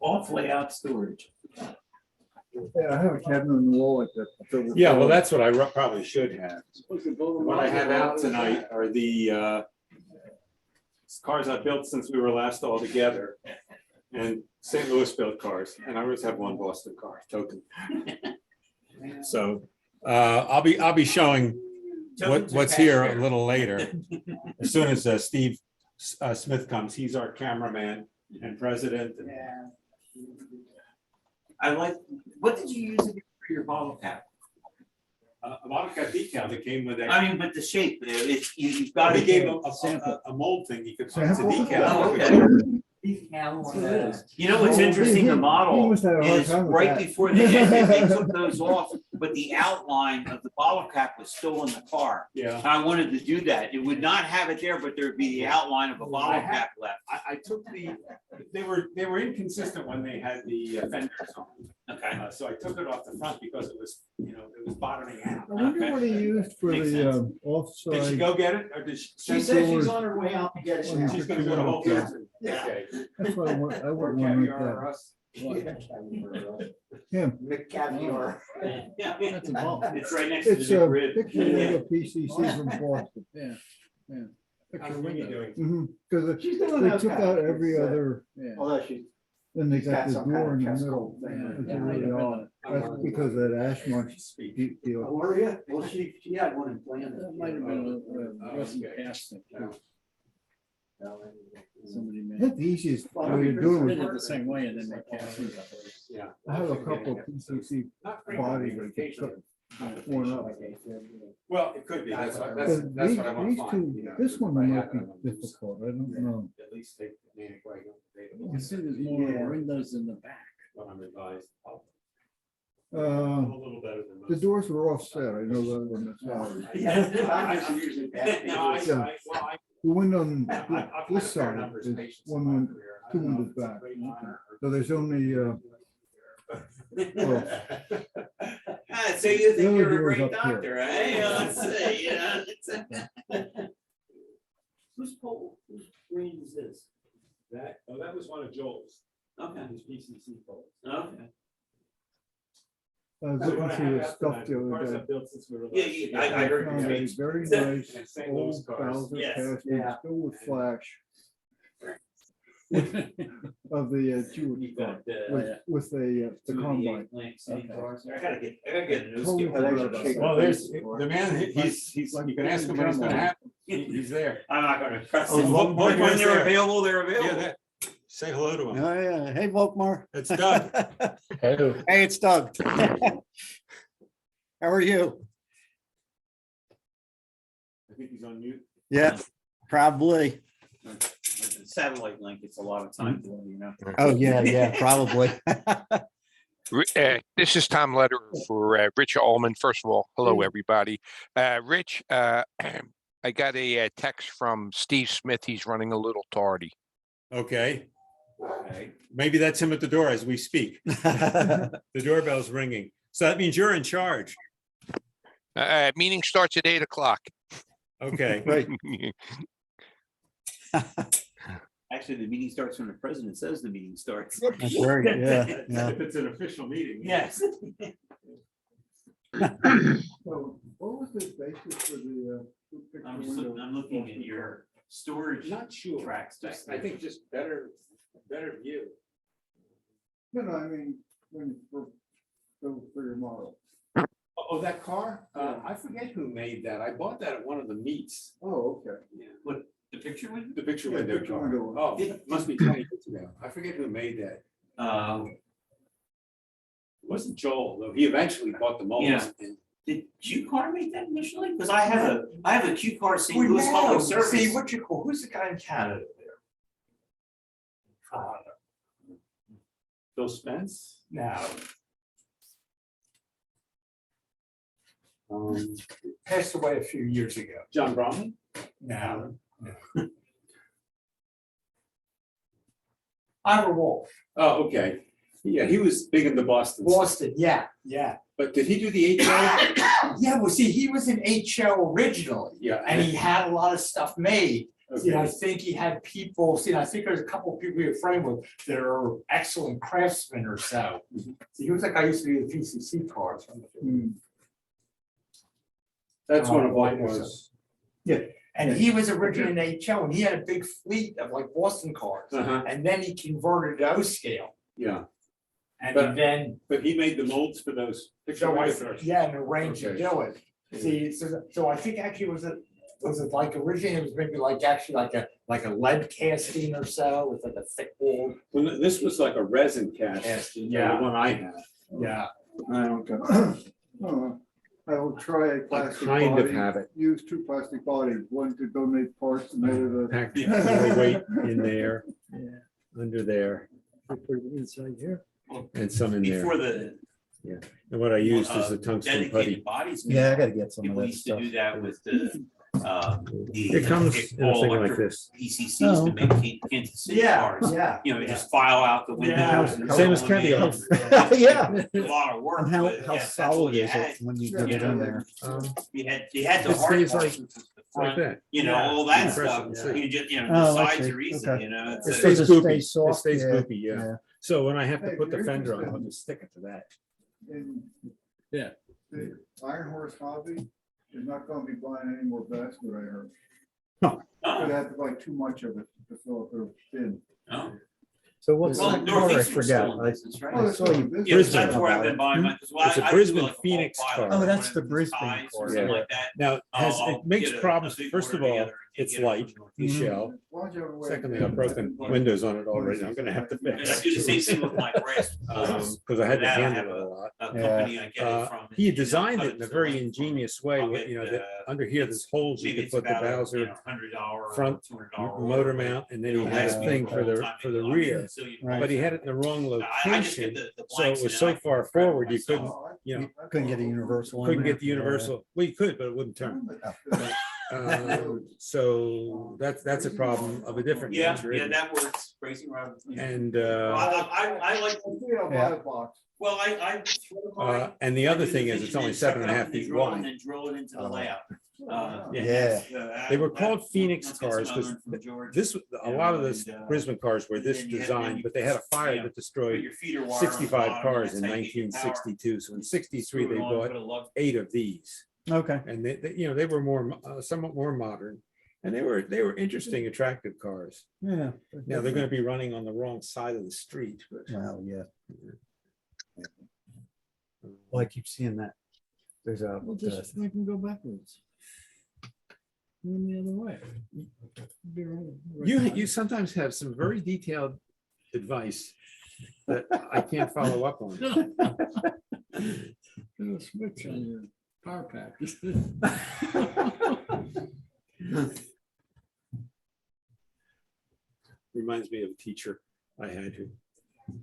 Off layout storage. Yeah, I have a cabinet on the wall like that. Yeah, well, that's what I probably should have. What I have out tonight are the cars I built since we were last all together, and St. Louis built cars, and I always have one Boston car token. So I'll be showing what's here a little later. As soon as Steve Smith comes, he's our cameraman and president. Yeah. I like, what did you use for your bottle cap? A bottle cap decal that came with that. I mean, but the shape, you've got He to gave give a mold thing. You could put as a Sample? decal. Oh, okay. You know what's interesting, the model must have a hard is time with right that. before they ended, they took those off, but the outline of the bottle cap was still in the car. Yeah. I wanted to do that. It would not have it there, but there'd be the outline of a bottle cap left. I took they were inconsistent when they had the fenders on. Okay. So I took it off the front because it was bottoming out. I wonder what he used for Makes the Did she offside. go get it, or did she? She said she's on her way out to get it. Well, She's gonna go to Whole Foods. Yeah. Okay. That's what I want. I Or wouldn't want caviar or like us. him. McCaviar. Yeah. That's a ball. It's right next to It's the a grid. picture of a PCC from Boston. Yeah, yeah. How's Picture Winnie window. doing? Because She's doing they okay. took out every other, Yeah. Although she, then they got got the some kind door of in the chest middle. cold thing. It's Yeah, really yeah. odd. That's because of that ash mark deal. oh, were you? Well, she had one implanted. That might have been a rusty casting. Somebody I made. think the easiest way to do They it did was, the same way and then they cast it. Yeah. I have a couple of PCC Not bodies frequently, that occasionally. took one up. Well, it could be. That's what These I want to find. two, this one might be difficult. I don't know. At least take the anticoagulant. You can see there's more windows in the back. What I'm revised. Uh, A little better than the most. doors were offset. I know that on the side. Yeah, usually bad. No, I- Yeah. well, I- The window on I've had this a fair side number of is patients one, in my win- career. I two don't know windows if it's a back. great honor or- So there's only, well, So you The think other you're a door's great up here. doctor, eh? Let's see, you know. Whose pole, whose green is this? That was one of Joel's. Okay, His PCC poles. okay. I was looking through the stuff the other day. Yeah, I heard Found you a speak. very nice And St. Louis old cars. Bowser Yes. casting, Yeah. still with flash of the Jewish car with the combine. I gotta get a new Totally skill. forgot about that. Well, there's the man, he's, you can ask him when he's gonna happen. He's there. I'm not gonna press Oh, them. look, When look, they're there. available, they're Yeah, available. say hello to him. Oh, yeah. Hey, Volkmar. It's Doug. Hey, it's Doug. How are you? I think he's on mute. Yeah, probably. Satellite link, it's a lot of time, you know. Oh, yeah, probably. This is Tom Lederer for Rich Ullman. First of all, hello, everybody. Rich, I got a text from Steve Smith. He's running a little tardy. Okay. Maybe that's him at the door as we speak. The doorbell's ringing. So that means you're in charge. Meeting starts at 8 o'clock. Okay. Right. Actually, the meeting starts when the president says the meeting starts. That's right. Yeah, yeah. If it's an official meeting. Yes. So what was the basis for the? I'm looking at your storage Not sure. tracks. I think just better view. No, I mean, for your model. Oh, that car? I forget who made that. I bought that at one of the meets. Oh, okay. What, the picture with? The picture Yeah, window picture car. window. Oh, it must be 20 years ago. I forget who made that. It wasn't Joel, though. He eventually bought the molds. Yeah. Did Q Car make that initially? Because I have a Q Car St. Well, Louis no, Public Service. see, what you call, who's the guy in Canada there? Bill Spence? Now, Um, passed away a few years ago. John Bromley? Now. Ira Wolf, Oh, okay. Yeah, he was big in the Boston. Boston, yeah. But did he do the HO? Yeah, well, see, he was in HO originally. Yeah. And he had a lot of stuff made, See, I Okay. think he had people, see, I think there's a couple of people you're friends with that are excellent craftsmen or so. See, he was like, I used to do the PCC cars. That's one of Oh, what mine is was. And he was originally an HO and he had a big fleet of like Boston cars. Uh-huh, And then he converted to O scale. yeah, And But- then, but he made the molds for those. so I, cars. yeah, and arranged to Okay. do it. See, so I think actually was it like originally it was maybe like actually like a lead casting or so with like a thick wall. Well, this was like a resin cast. Casting, The yeah, one I had. yeah. I don't go. I will try a I plastic kind of body, have it. use 2 plastic bodies, one to donate parts and the other to. Packed more weight in there, Yeah. under there, Put it inside here. and some in there. Before the And what I used is the tungsten dedicated putty. bodies. Yeah, I gotta get some of People that used to stuff. do that with the. It comes in a all thing like electric this. PCCs Oh, to make Kansas City cars. yeah. You know, just file out the Yeah. windows. and Same as fill them in. Cardio. Yeah. A lot of work. And how, but how yes, that's solid what you is had. it when you Yeah. get it in there? You had the It hard stays parts, like- which was the Like front, that. you know, Yeah. all that Impressive, stuff. yeah. You just, you know, Oh, the I sides see. are easy, Okay. you know. It it's a- stays Does it stay goopy. It soft? stays Yeah, goopy, yeah. So when I have to Hey, put the you're fender on, I'll interested. just stick it to that. And Yeah. The Iron Horse hobby is not gonna be buying any more basswood, I heard. Oh, They have to buy too much of it to fill up their bin. oh. So what's Well, that car? I Northeastern's forgot. still in business, right? Oh, that's saw you- what it is. Yeah, Brisbane. that's where I've been buying my. 'cause It's a I do Brisbane like a Phoenix bulk car. buy, Oh, like that's one the of these Brisbane ties or car, something yeah. like that. Now, I'll it makes get a problems. big First of order all, together and it's get it from light, the Mhm. shell. Why don't you have a way- Secondly, I've broken windows on it already. I'm gonna have to And I fix. do the same thing with my brass. Because I had to That I handle have it a lot. A company I get it from. He and they'll designed cut it in a to very length. ingenious way, I'll with, get, you know, that under here, there's it's- holes you Maybe could it's put the about a, Bowser $100 front $200 motor mount, and then he had a thing for the rear. Right. But he had it in the wrong I just get location, the so it blanks was and so then I far can prep it forward, you myself. couldn't, you know, Couldn't get a universal. in couldn't there. get the universal. Well, you could, but it wouldn't turn. So that's a problem of a different Yeah, nature. yeah, isn't it? that works, Racing Robin. And I like, I'll buy a box. well, I. and the other thing is, it's only 7.5 And feet drill it wide. and then drill it into the Oh. layout. Yeah. They were called Phoenix that's what cars I because learned from George. this, a lot of the And, Brisbane cars were and this then you have- design, then but they had a fire you that Put destroyed your feeder wire on the 65 bottom, cars and in that's how you get your power. 1962. So in 63, Screw they it on, bought put a lug- 8 of these. Okay. And you know, they were more, somewhat more modern. And they were interesting, attractive cars. Yeah. Now, they're gonna be running on the wrong side of the street, but. Well, yeah. Well, I keep seeing that. There's a, Well, just make them go backwards. Run the other way. Be right- You sometimes have some very detailed advice that I can't follow up on. Do a switch on your power pack. Reminds me of a teacher I had who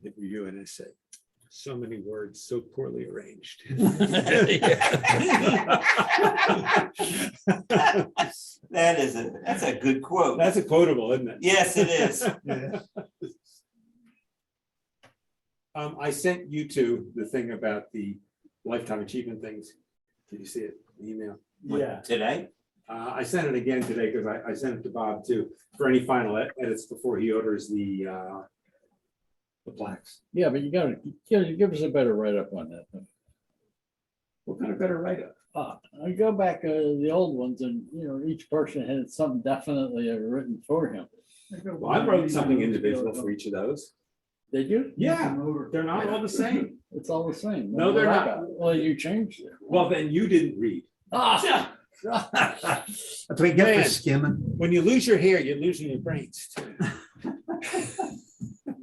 did review an essay. So many words, so poorly arranged. That's a good quote. That's a quotable, isn't it? Yes, it is. I sent you two the thing about the lifetime achievement things. Did you see it? The email. Yeah. Today? I sent it again today because I sent it to Bob too, for any final edits before he orders the plaques. Yeah, but you gotta give us a better write-up on that. What kind of better write-up? I go back the old ones and, you know, each person had something definitely written for him. Well, I wrote something individual for each of those. Did you? Yeah, they're not all the same. It's all the same. No, they're What I not. got. Well, you changed it. Well, then you didn't read. Ah! That's what you get for Man. skimming. When you lose your hair, you're losing your brains too.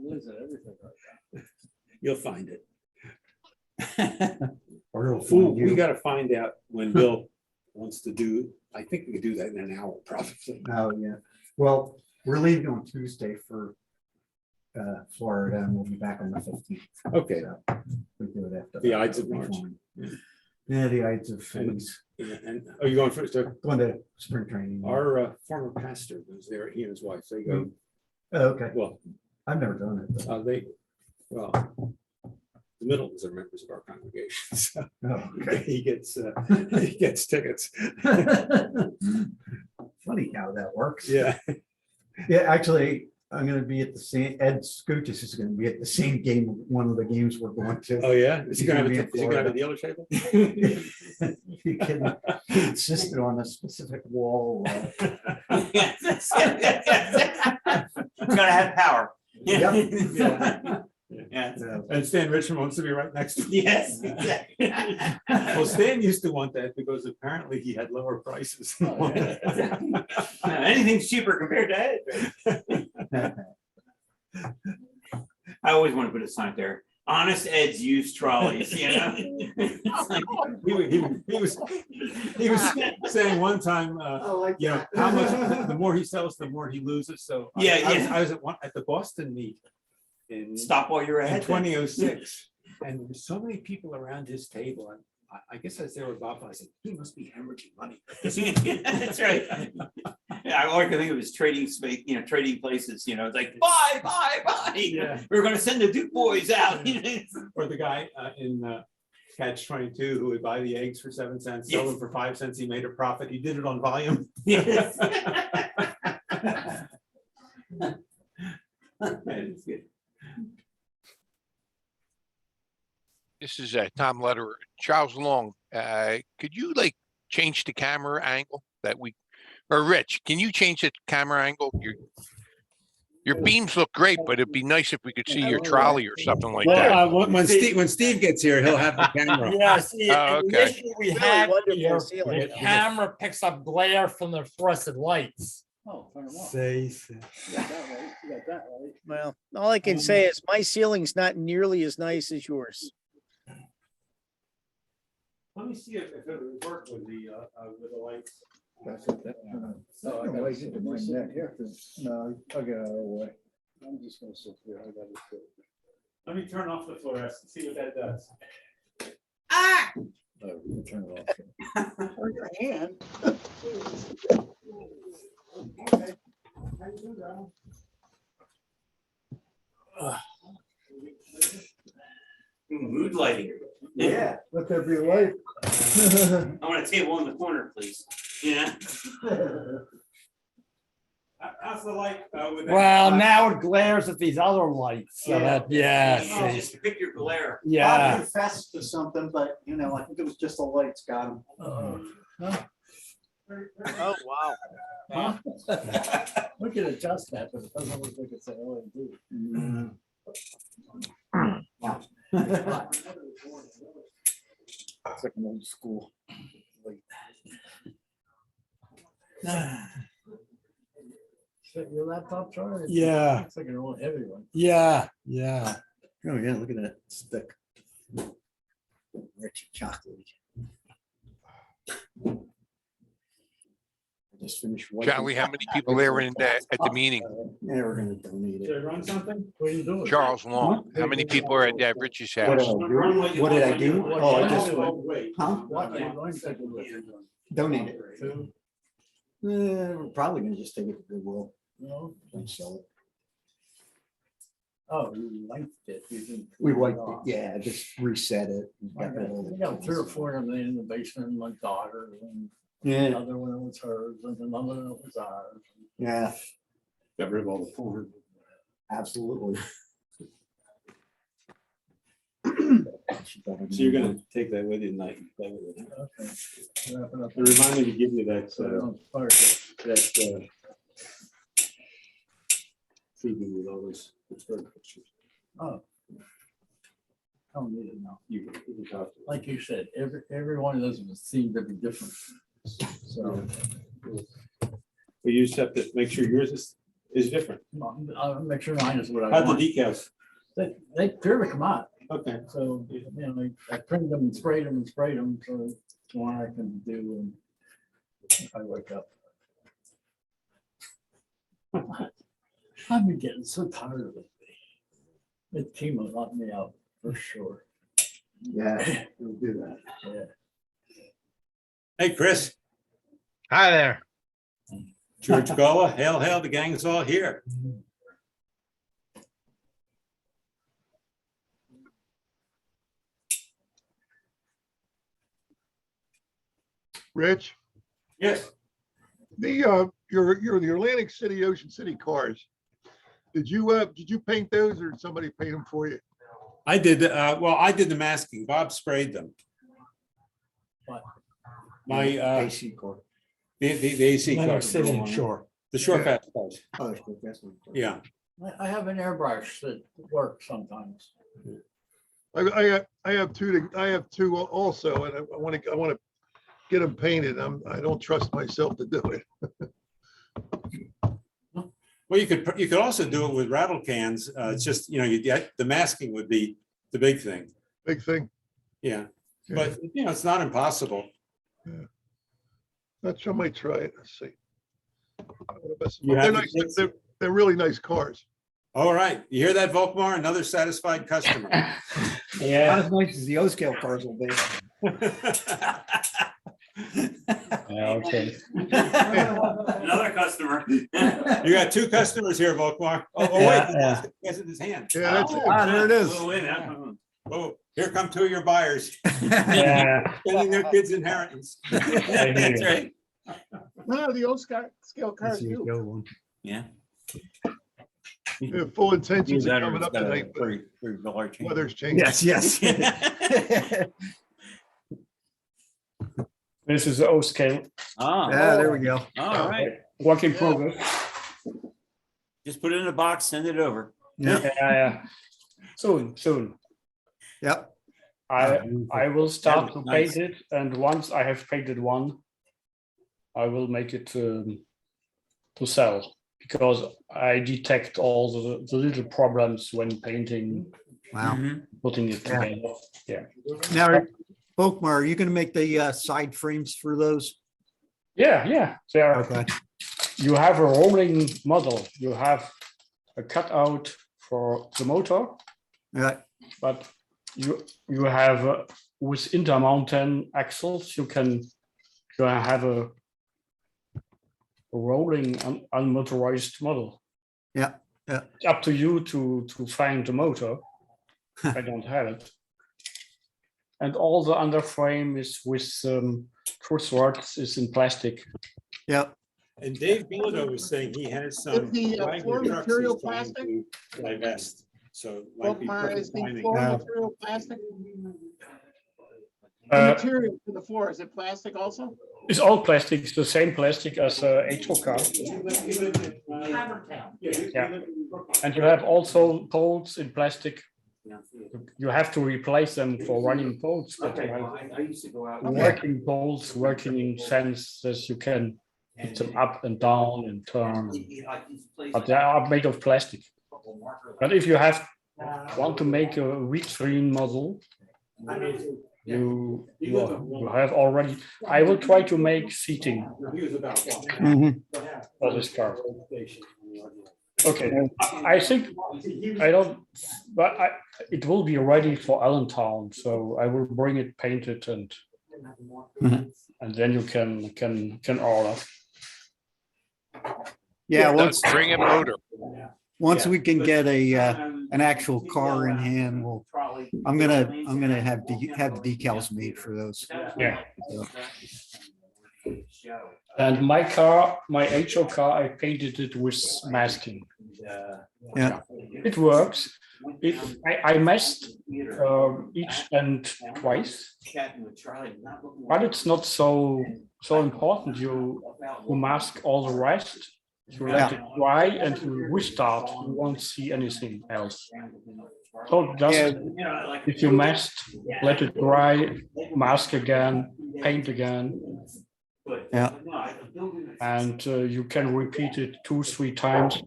Losing everything right now. You'll find it. Or it'll Fool, find we you. gotta find out when Bill wants to do, I think we could do that in an hour, probably. Oh, yeah. Well, we're leaving on Tuesday for Florida and we'll be back on the 15th. Okay. So we do it after. The that. Ides of That'll be March. fine. Yeah, the Ides of And- Phillies. Yeah, and, are you going first? Going to spring training. Our former pastor was there, he and his wife, they go, Oh, okay. well, I've never done it. but- the Middletons are members of our congregation, so Oh, okay. he gets tickets. Funny how that works. Yeah. Yeah, actually, I'm gonna be at the same, Ed Scootis is gonna be at the same game, one of the games we're going to. Oh, yeah? Is he gonna have He's a, gonna is be he in gonna have a Florida. dealer table? He can, he insisted on a specific wall. It's gonna have power. Yep. Yeah. And Stan Richmond wants to be right next to him. Yes, exactly. Well, Stan used to want that because apparently he had lower prices. Anything's cheaper compared to Ed. I always want to put a sign there. Honest Ed's used trolleys, you know? It's like, He was saying one time, you know, how much, the more he sells, the more he loses, so. Yeah, I was at the Boston meet in Stop while you're in ahead. 2006, and there were so many people around his table, and I guess as they were about, I said, he must be hemorrhaging money. That's right. Yeah, all I can think of is trading space, you know, trading places, you know, it's like, buy. Yeah. We're gonna send the Duke boys out. Or the guy in Catch 22 who would buy the eggs for 7 cents, sell them for 5 cents, he made a profit, he did it on volume. Yes. It's good. This is Tom Lederer. Charles Long, could you like change the camera angle that we, or Rich, can you change the camera angle? Your beams look great, but it'd be nice if we could see your trolley or something like that. Well, when Steve gets here, he'll have the camera. Yeah, see, Oh, and the okay. issue we have wonderful here, ceiling. the camera picks up glare from the fluorescent lights. Oh, turn them off. Say. You got that right. You got that right. Well, all I can say is my ceiling's not nearly as nice as yours. Let me see if it would work with the lights. That's it. No, I gotta sit in my neck. No, I'll get out of the way. I'm just gonna sit here. I gotta sit. Let me turn off the fluorescent, see what that does. Ah! Oh, we can turn it off. Turn your hand. Mood lighting. Yeah, let there be light. I want a table in the corner, please. Yeah. How's the light with that? Well, now it glares at these other lights, so that, yeah, Oh, see, just pick your glare. I yeah. confessed to something, but you know, I think it was just the lights got him. Oh, wow. We can adjust that, but it doesn't look like it's an LED. It's like an old school. Your laptop, Charlie? Yeah. It's like an old heavy one. Yeah. Oh, yeah, look at that stick. Rich chocolate. I just finished. wiping- Charlie, how many people there at the meeting? Yeah, we're gonna donate Did it. I run something? What are you doing? Charles Long, how many people are at Rich's What house? did I do? Oh, I just, Wait. huh? What are you going to do? Donate it. Two? We're probably gonna just take it to Goodwill No? and sell it. Oh, you liked it. You didn't. We wiped off. it, yeah, just reset it. I got 3 or 4 of them in the basement, my daughter, and Yeah, another one was hers, and another one was ours. yeah, Got rid of all the porn. absolutely. So you're gonna take that with you tonight and play with it. Okay. Wrapping up. It reminded me to give you that, So, that CD with all those Pittsburgh pictures. oh. I don't need it now. You can talk to it. Like you said, every one of those would seem to be different. So, But you just have to make sure yours is different. I'll make sure mine is what I How'd the want. decals? They clearly come out. Okay. So, you know, I printed them and sprayed them, so it's one I can do and if I wake up. I've been getting so tired of it. It chemo knocked me out for sure. Yeah, we'll do that. Yeah. Hey, Chris, Hi there. George Gullah, hail, the gang's all here. Rich, Yes. Your the Atlantic City, Ocean City cars. Did you paint those or did somebody paint them for you? I did, well, I did the masking. Bob sprayed them. What? My, AC car. the AC Atlantic cars. City and Shore. The short fast cars. Oh, that's good, that's good. Yeah. I have an airbrush that works sometimes. I have two also, and I want to get them painted. I don't trust myself to do it. Well, you could also do it with rattle cans. It's just, you get, the masking would be the big thing. Big thing. Yeah. But, it's not impossible. That's, I might try it. Let's see. You They're have nice. to- They're really nice cars. All right. You hear that, Volkmar? Another satisfied customer. Not as nice as the O-scale cars will be. Okay. Another customer. You got two customers here, Volkmar. Oh, wait, Yeah, he has it in his hand. Yeah, that's it. Ah, there it is. Oh, wait, I'm- Oh, here come two of your buyers, Yeah. spending their kids' inheritance. That's right. No, the old scale cars That's the do. O one. Yeah. They have full intentions of coming up tonight, but Pretty large. weather's changing. Yes, yes. This is the O scale. Ah, Yeah, there we go. all right. Work in progress. Just put it in a box, send it over. Yeah, Yeah. Soon. yep. I will start to Nice. paint it, and once I have painted one, I will make it to sell, because I detect all the little problems when painting, Wow. Mhm. putting it Yeah. together. Yeah. Now, Volkmar, are you gonna make the side frames for those? Yeah. There, Okay. you have a rolling model. You have a cutout for the motor, Yeah, but you have with intermountain axles, you have a rolling unmotorized model. Yeah. It's up to you to find the motor. I don't have it. And all the underframe is with truss rods is in plastic. yep. And Dave Bilodeau was saying he has some. Is the Wagner floor trucks material he's trying plastic? to divest, so it might be Volkmar, is perfect the timing. floor Uh, material plastic? The Uh, material for the floor, is it plastic also? It's all plastic. It's the same plastic as a HO car. Yeah. And you have also poles in plastic. You have to replace them for running poles, but you have I used to go out. working poles, working in sense that you can put them up and down and turn. But they are made of plastic. But if you want to make a widescreen model, you have already. I will try to make seating Mhm. for this car. Okay, I think I don't, but it will be ready for Allentown, so I will bring it painted and then you can order. Yeah, once, Bring a motor. once we can get an actual car in hand, I'm gonna have the decals made for those. Yeah. And my car, my HO car, I painted it with masking. Yeah. It works. I masked each end twice, but it's not so important. You mask all the rest. You let it dry and you restart. You won't see anything else. So just if you masked, let it dry, mask again, paint again. Yeah. And you can repeat it 2-3 times.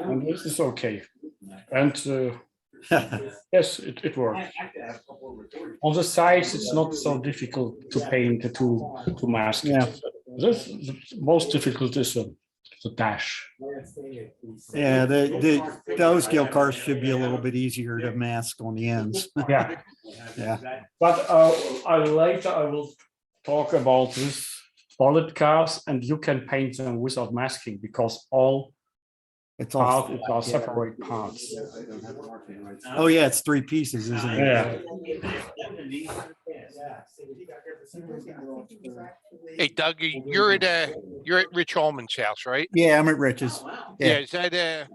And this is okay. And yes, it works. On the sides, it's not so difficult to paint, to mask. Yeah. This the most difficult is the dash. Yeah, the scale cars should be a little bit easier to mask on the ends. Yeah. Yeah. But later I will talk about this bullet cars, and you can paint them without masking because all It's all, parts are separate parts. oh yeah, it's 3 pieces, isn't it? Yeah. Hey Doug, you're at Rich Holman's house, right? Yeah, I'm at Rich's. Yeah, Yeah.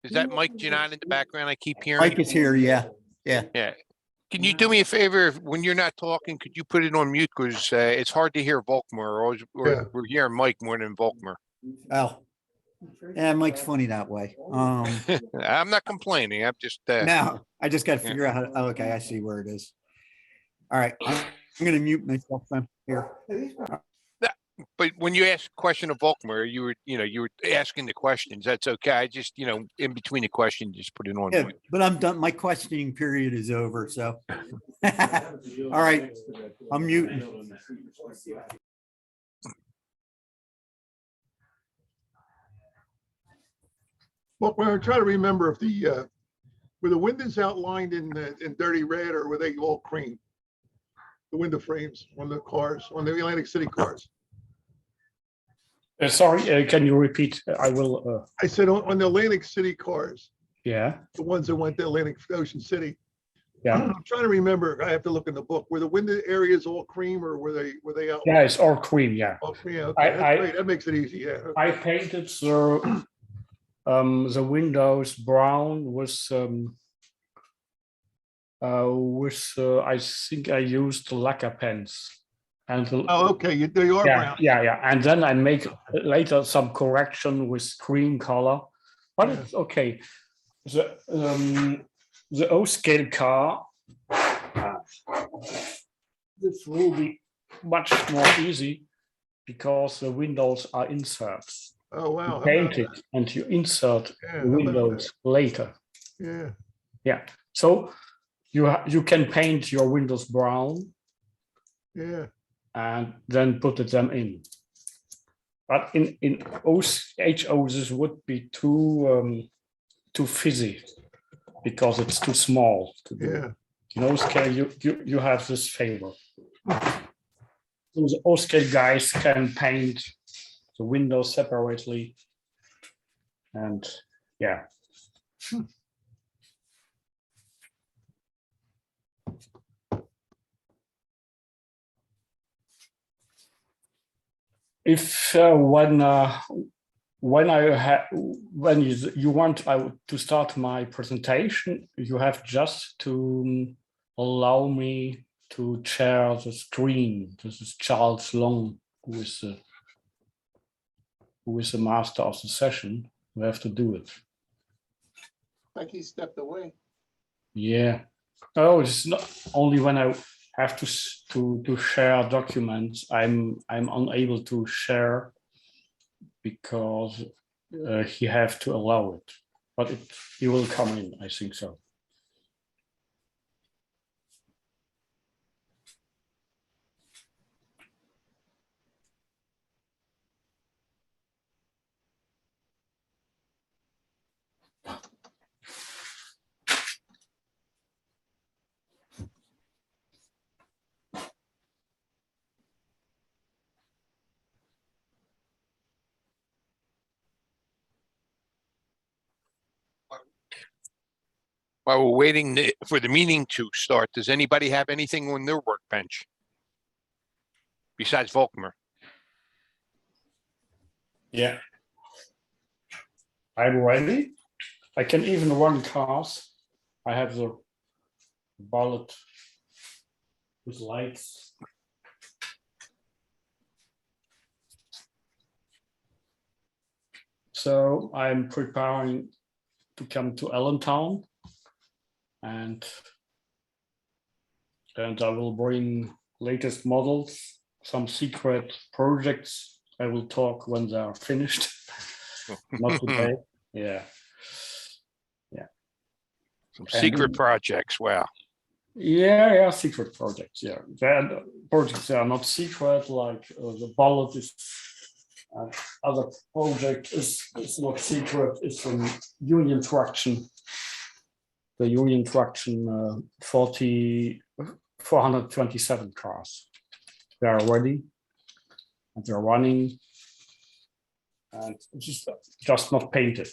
is that Mike Janot in the background? I keep hearing. Mike is here, yeah. Yeah. Can you do me a favor? When you're not talking, could you put it on mute? Because it's hard to hear Volkmer, or we're hearing Mike more than Volkmer. Oh. Yeah, Mike's funny that way. I'm not complaining. I'm just No, I just got to figure out how to, okay, I see where it is. All right, I'm gonna mute myself then here. But when you ask a question of Volkmer, you were asking the questions. That's okay. I just, in between the question, just put it on. Yeah, but I'm done. My questioning period is over, so. All right, I'm muting. Well, we're trying to remember if were the windows outlined in dirty red or were they all cream? The window frames on the cars, on the Atlantic City cars. Sorry, can you repeat? I will. I said on the Atlantic City cars, Yeah. the ones that went to Atlantic Ocean City. Yeah. I'm trying to remember. I have to look in the book. Were the window areas all cream or were they out? Yeah, it's all cream. Yeah. All cream. Okay, that's great. That makes it easy. Yeah. I painted the windows brown with I think I used lacquer pens. And Oh, okay. They are brown. Yeah. And then I make later some correction with cream color, but it's okay. The O-scale car, this will be much more easy because the windows are inserts. Oh wow! You paint it and you insert the windows later. Yeah. Yeah. So you can paint your windows brown. Yeah. And then put them in. But in HO this would be too fizzy because it's too small to do. Yeah. In O-scale you have this favor. So the O-scale guys can paint the windows separately, and yeah. If when you want to start my presentation, you have just to allow me to share the screen. This is Charles Long, who is the master of the session. We have to do it. Like he stepped away. Yeah. Oh, it's not only when I have to share documents. I'm unable to share because he have to allow it, but he will come in. I think so. While we're waiting for the meeting to start, does anybody have anything on their workbench besides Volkmer? Yeah. I'm ready. I can even run cars. I have the bullet with lights. So I'm preparing to come to Allentown, and I will bring latest models, some secret projects. I will talk when they are finished. Not today. Yeah. Some secret projects. Wow. Yeah, secret projects. Yeah, projects are not secret. Like the bullet is. Other project is not secret. It's a Union Traction. The Union Traction 427 cars. They are ready and they're running, and just not painted.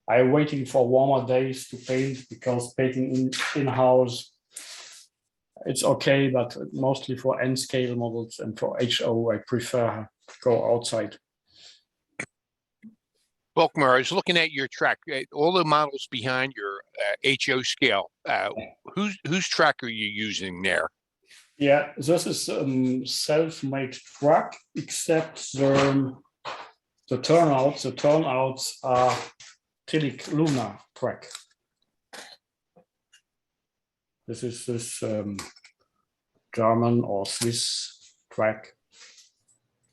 I'm waiting for warmer days to paint because painting in-house it's okay, but mostly for N scale models and for HO, I prefer go outside. Volkmar, I was looking at your track, all the models behind your HO scale. Whose track are you using there? Yeah, this is self-made track, except the turnouts. The turnouts are Tillich Luna track. This is this German or Swiss track,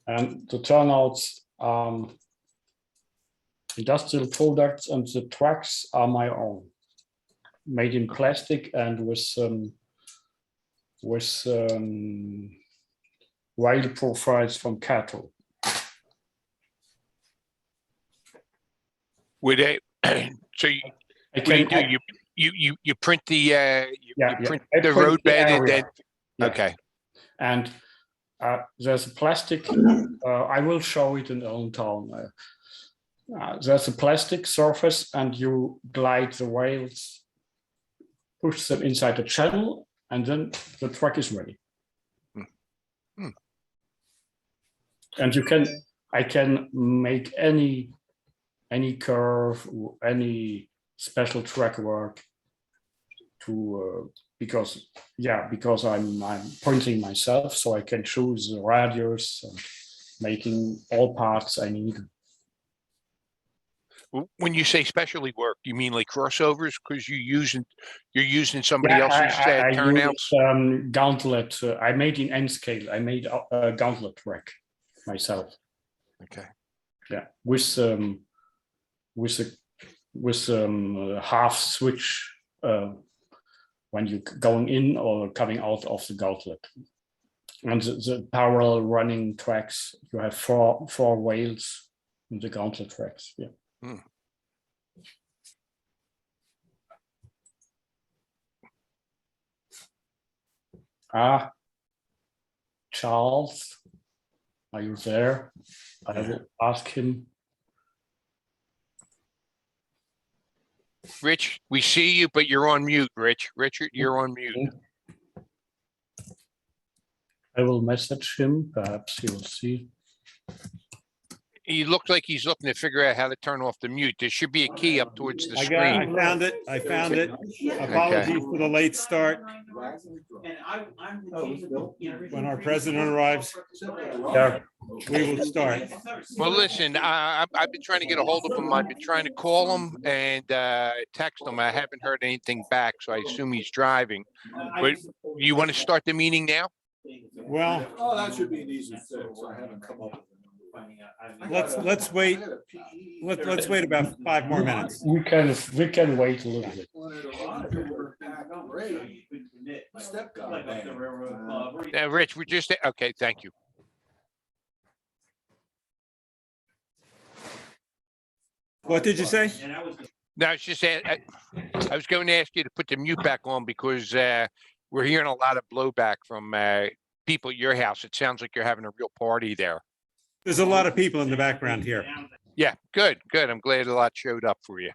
and the turnouts are industrial products, and the tracks are my own, made in plastic and with rail profiles from cattle. Would they? So you, what do you print the print the roadbed and then okay. And there's a plastic. I will show it in own town. There's a plastic surface, and you glide the rails, push them inside the channel, and then the track is ready. And I can make any curve, any special track work to because I'm pointing myself, so I can choose the radius and making all parts I need. When you say specialty work, you mean like crossovers? Because you're using somebody else's turnouts. Gauntlet. I made in N scale. I made a gauntlet track myself. Okay. Yeah, with half switch when you're going in or coming out of the gauntlet, and the parallel running tracks. You have four rails in the gauntlet tracks. Yeah. Charles, are you there? I will ask him. Rich, we see you, but you're on mute, Rich. Richard, you're on mute. I will message him, perhaps he will see. He looked like he's looking to figure out how to turn off the mute. There should be a key up towards the screen. I found it. Apologies for the late start. When our president arrives, we will start. Well, listen, I've been trying to get a hold of him. I've been trying to call him and text him. I haven't heard anything back, so I assume he's driving. But you want to start the meeting now? Well, that should be an easy fix. I haven't come up with it. Let's wait. Let's wait about 5 more minutes. We can wait a little bit. Rich, we're just okay. Thank you. What did you say? No, it's just I was going to ask you to put the mute back on because we're hearing a lot of blowback from people at your house. It sounds like you're having a real party there. There's a lot of people in the background here. Yeah, good. I'm glad a lot showed up for you.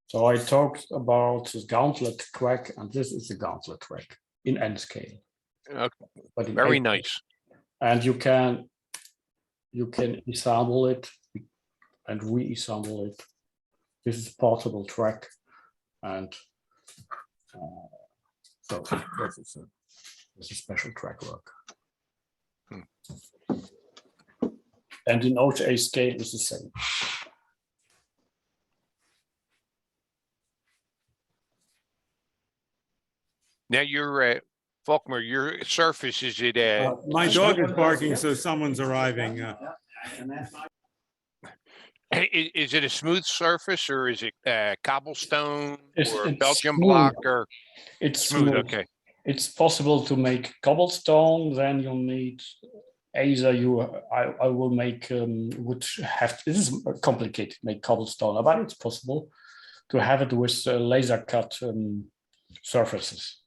So I talked about the gauntlet track, and this is the gauntlet track in N scale. Okay. But Very nice. And you can assemble it and reassemble it. This is portable track, and so this is a special track work. And in OHA scale is the same. Now you're Volkmar, your surface is it? My dog is barking, so someone's arriving. Is it a smooth surface or is it cobblestone or It's Belgian smooth. block or It's smooth? Okay. It's possible to make cobblestone. Then you'll need either I will make this is complicated, make cobblestone, but it's possible to have it with laser cut surfaces.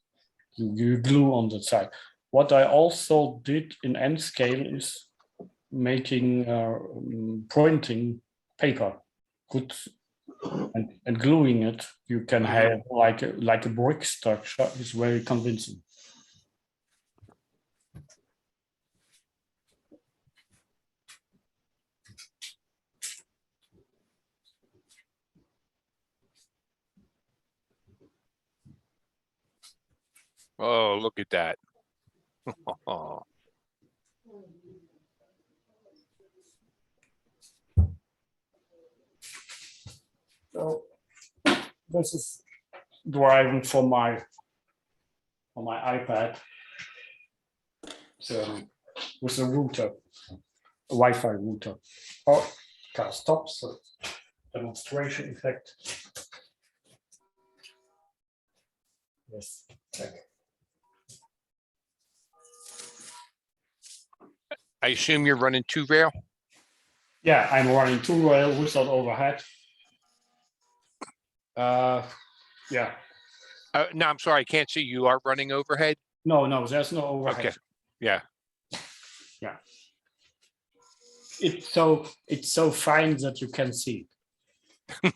You glue on the side. what I also did in N scale is making printing paper, good, and gluing it. You can have like a brick structure. It's very convincing. Oh, look at that. Oh, So this is driving for my iPad. So with a router, a Wi-Fi router. Oh, car stops. So demonstration effect. Yes. Okay. I assume you're running 2-rail? Yeah, I'm running 2-rail without overhead. Yeah. No, I'm sorry, I can't see. You are running overhead? No, there's no overhead. Okay. Yeah. Yeah. It's so fine that you can see. Yeah.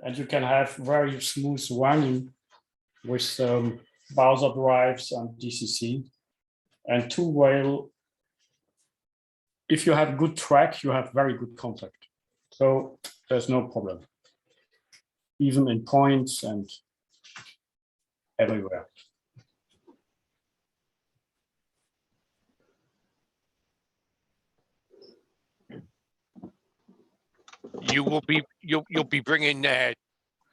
And you can have very smooth running with browser drives and DCC. And 2-rail, if you have good track, you have very good contact. So there's no problem, even in points and everywhere. You'll be bringing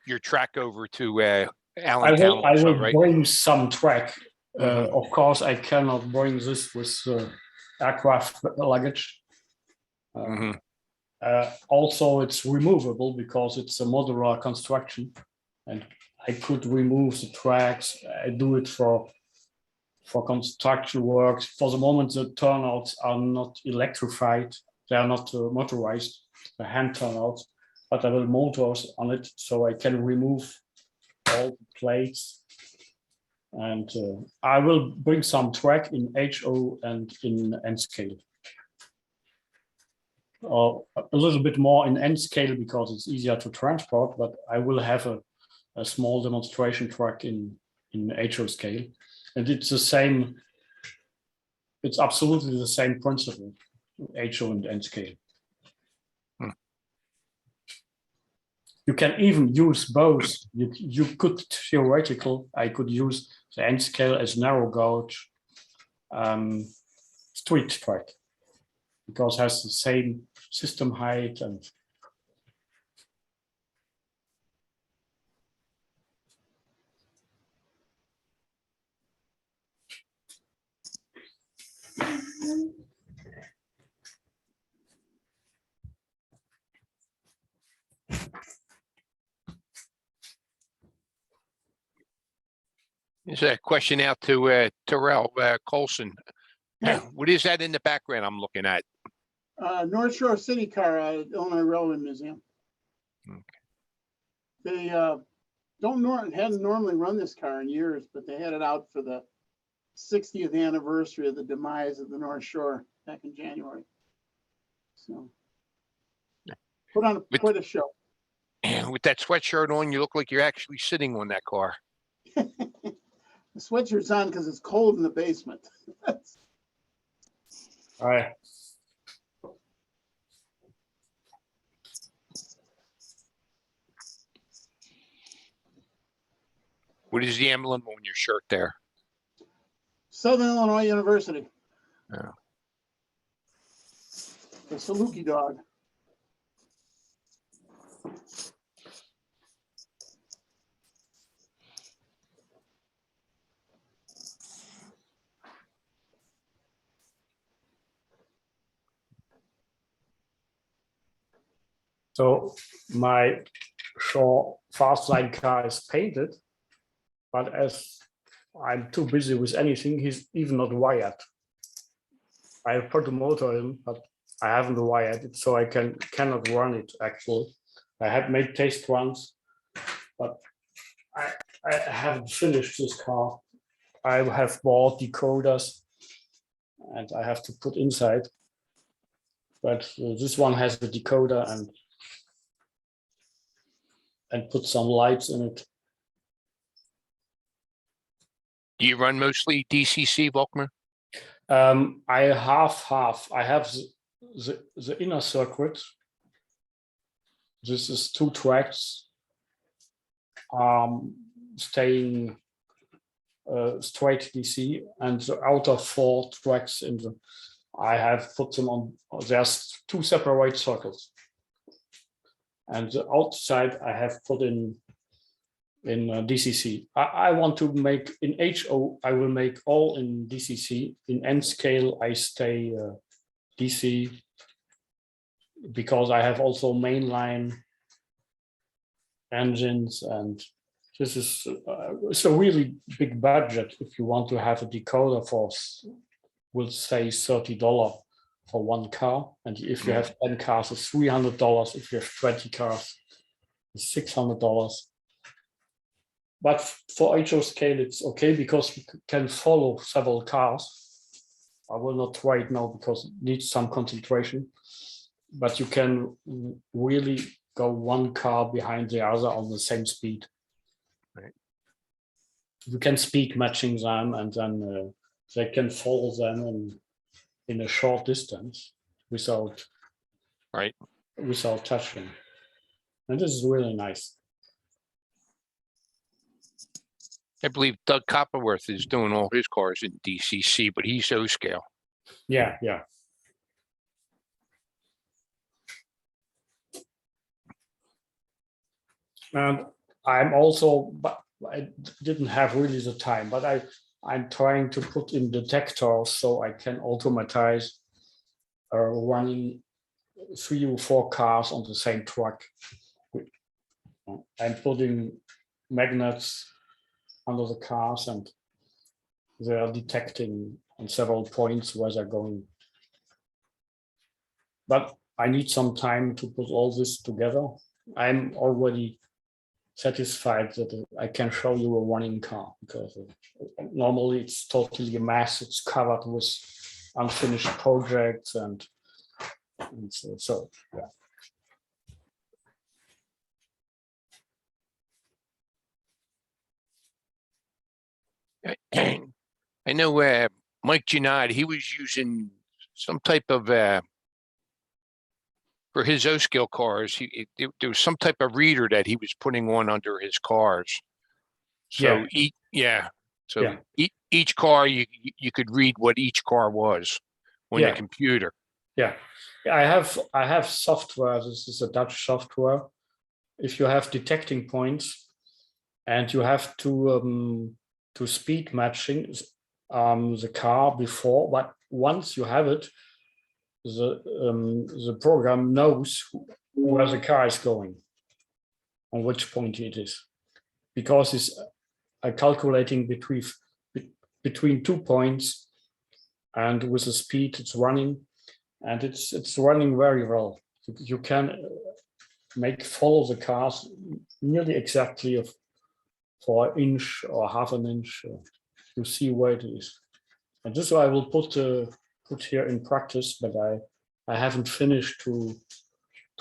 your track over to I Allentown will also, right? bring some track. Of course, I cannot bring this with aircraft luggage. Also, it's removable because it's a modular construction, and I could remove the tracks. I do it for construction works. For the moment, the turnouts are not electrified; they are not motorized, the hand turnouts. But I will motors on it, so I can remove all the plates. And I will bring some track in HO and in N scale. Or a little bit more in N scale because it's easier to transport, but I will have a small demonstration track in HO scale. And it's the same, it's absolutely the same principle, HO and N scale. You can even use both. You could theoretical, I could use the N scale as narrow gauge street track because it has the same system height and There's a question out to Terrell Colson. What is that in the background I'm looking at? North Shore City Car at Illinois Railway Museum. Okay. They hadn't normally run this car in years, but they had it out for the 60th anniversary of the demise of the North Shore back in January. So put on quite a show. With that sweatshirt on, you look like you're actually sitting on that car. The sweatshirt's on because it's cold in the basement. all right. What is the emblem on your shirt there? Southern Illinois University. Oh. The Saluki dog. So my short fast line car is painted, but as I'm too busy with anything, he's even not wired. I put the motor in, but I haven't wired it, so I cannot run it actually. I have made test runs, but I haven't finished this car. I have bought decoders and I have to put inside. But this one has the decoder and put some lights in it. Do you run mostly DCC, Volkmer? I half. I have the inner circuit. This is 2 tracks staying straight DC, and the outer 4 tracks I have put them on. There's 2 separate circles, and the outside I have put in DCC. I want to make in HO. I will make all in DCC. In N scale, I stay DC because I have also mainline engines, and this is it's a really big budget if you want to have a decoder for, we'll say $30 for 1 car, and if you have 10 cars, it's $300. If you have 20 cars, it's $600. But for HO scale, it's okay because you can follow several cars. I will not try it now because it needs some concentration, but you can really go 1 car behind the other on the same speed. Right. You can speed matching them, and then they can follow them in a short distance without touching. And this is really nice. I believe Doug Copperworth is doing all his cars in DCC, but he's O scale. Yeah. And I'm also, but I didn't have really the time, but I'm trying to put in detectors so I can automatize running 3 or 4 cars on the same truck. I'm putting magnets under the cars, and they are detecting on several points where they're going. But I need some time to put all this together. I'm already satisfied that I can show you a running car, because normally it's totally a mess. It's covered with unfinished projects and so yeah. I know Mike Giannard, he was using some type of for his O scale cars. There was some type of reader that he was putting on under his cars. So each car you could read what each car was on your computer. Yeah, I have software. This is a Dutch software. If you have detecting points, and you have to speed matching the car before, but once you have it, the program knows where the car is going, on which point it is, because it's calculating between 2 points, and with the speed it's running, and it's running very well. You can follow the cars nearly exactly for an inch or half an inch. You see where it is, and this I will put here in practice, but I haven't finished to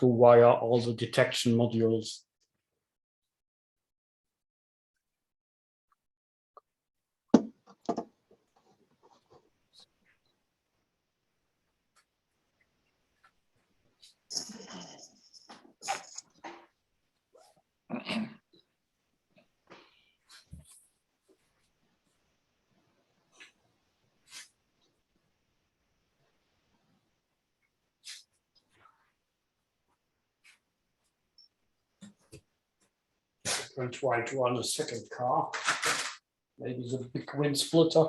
wire all the detection modules. I'm trying to run a second car, maybe the big wind splitter.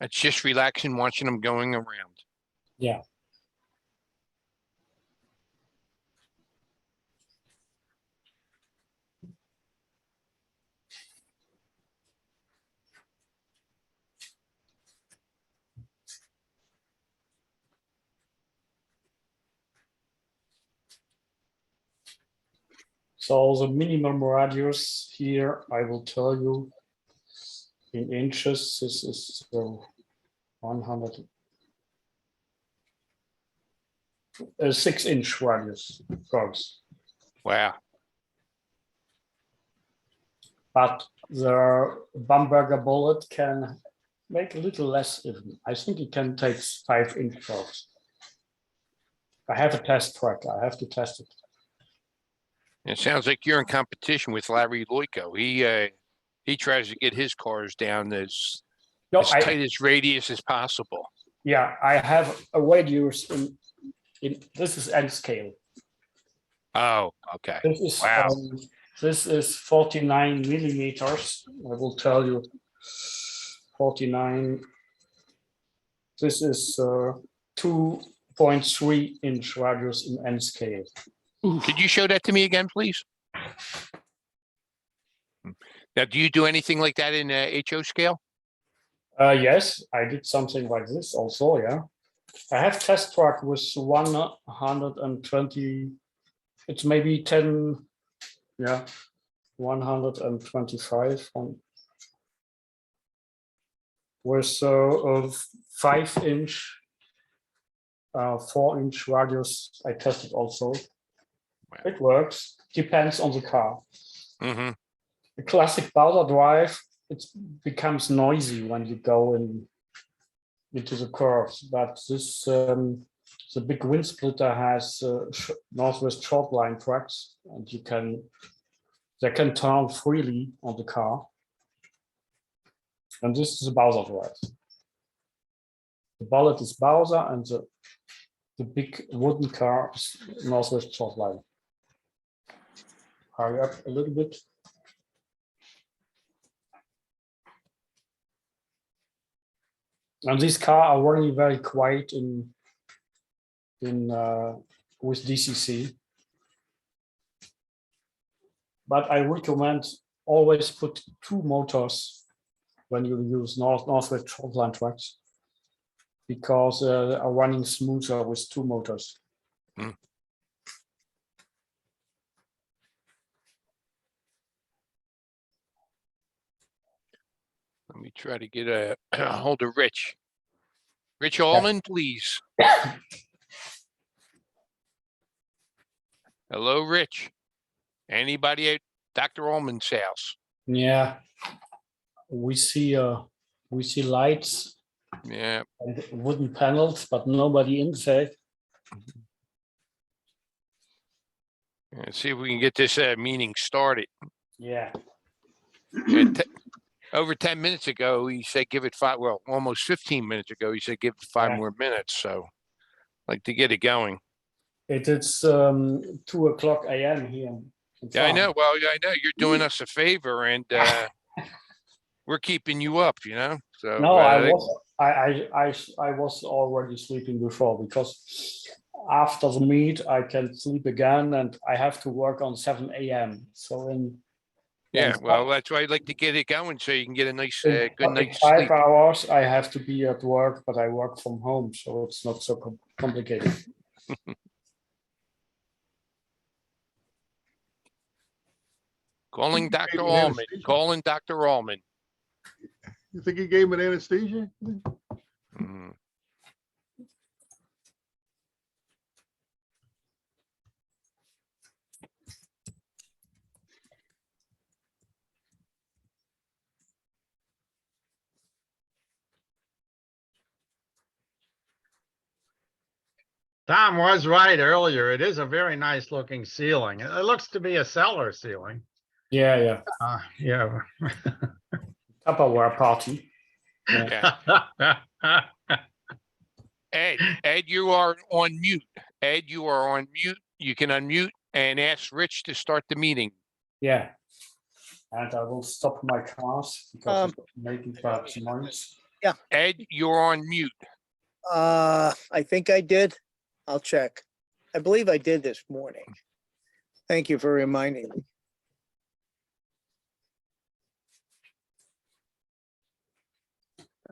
It's just relaxing, watching them going around. Yeah. So the minimum radius here, I will tell you in inches, this is 100. A 6-inch radius curves, Wow. but the Bamberger bullet can make a little less even. I think it can take 5-inch curves. I have a test track. I have to test it. It sounds like you're in competition with Larry Loico. He tries to get his cars down as tight as radius as possible. Yeah, I have a radius in this is N scale. Oh, okay. This is wow. This is 49 millimeters. I will tell you 49. This is 2.3 inch radius in N scale. Could you show that to me again, please? Now, do you do anything like that in HO scale? Yes, I did something like this also, yeah. I have test track with 120, it's maybe 10, yeah, 125 on with a 5-inch, 4-inch radius. I tested also. It works, depends on the car. Mm-hmm. The classic Bowser drive, it becomes noisy when you go into the curves, but this the big wind splitter has Northwest short line tracks, and they can turn freely on the car, and this is a Bowser drive. The bullet is Bowser, and the big wooden car is Northwest short line. Hurry up a little bit. And these cars are running very quiet in with DCC. But I recommend always put 2 motors when you use Northwest shortline tracks, because they are running smoother with 2 motors. Mm. Let me try to get a hold of Rich. Rich Allman, please. Hello, Rich. Anybody at Dr. Allman's house? Yeah, we see lights. Yeah. And wooden panels, but nobody inside. Let's see if we can get this meeting started. Yeah. Over 10 minutes ago, he said give it 5. Well, almost 15 minutes ago, he said give it 5 more minutes. So, I'd like to get it going. It is 2:00 a.m. here. Yeah, I know. Well, I know you're doing us a favor, and we're keeping you up. You know. So no, I was already sleeping before, because after the meet I can sleep again, and I have to work on 7 a.m. So well, that's why I'd like to get it going so you can get a nice, good night's 5 sleep. hours I have to be at work, but I work from home, so it's not so complicated. Calling Dr. Allman. Calling Dr. Allman. You think he gave him an anesthesia? Mm. Tom was right earlier. It is a very nice looking ceiling. It looks to be a cellar ceiling. Yeah. Yeah. Tupperware party. Yeah. Ed, you are on mute. Ed, you are on mute. You can unmute and ask Rich to start the meeting. Yeah. And I will stop my cars because it's making perhaps noise. Ed, you're on mute. I think I did. I'll check. I believe I did this morning. Thank you for reminding me.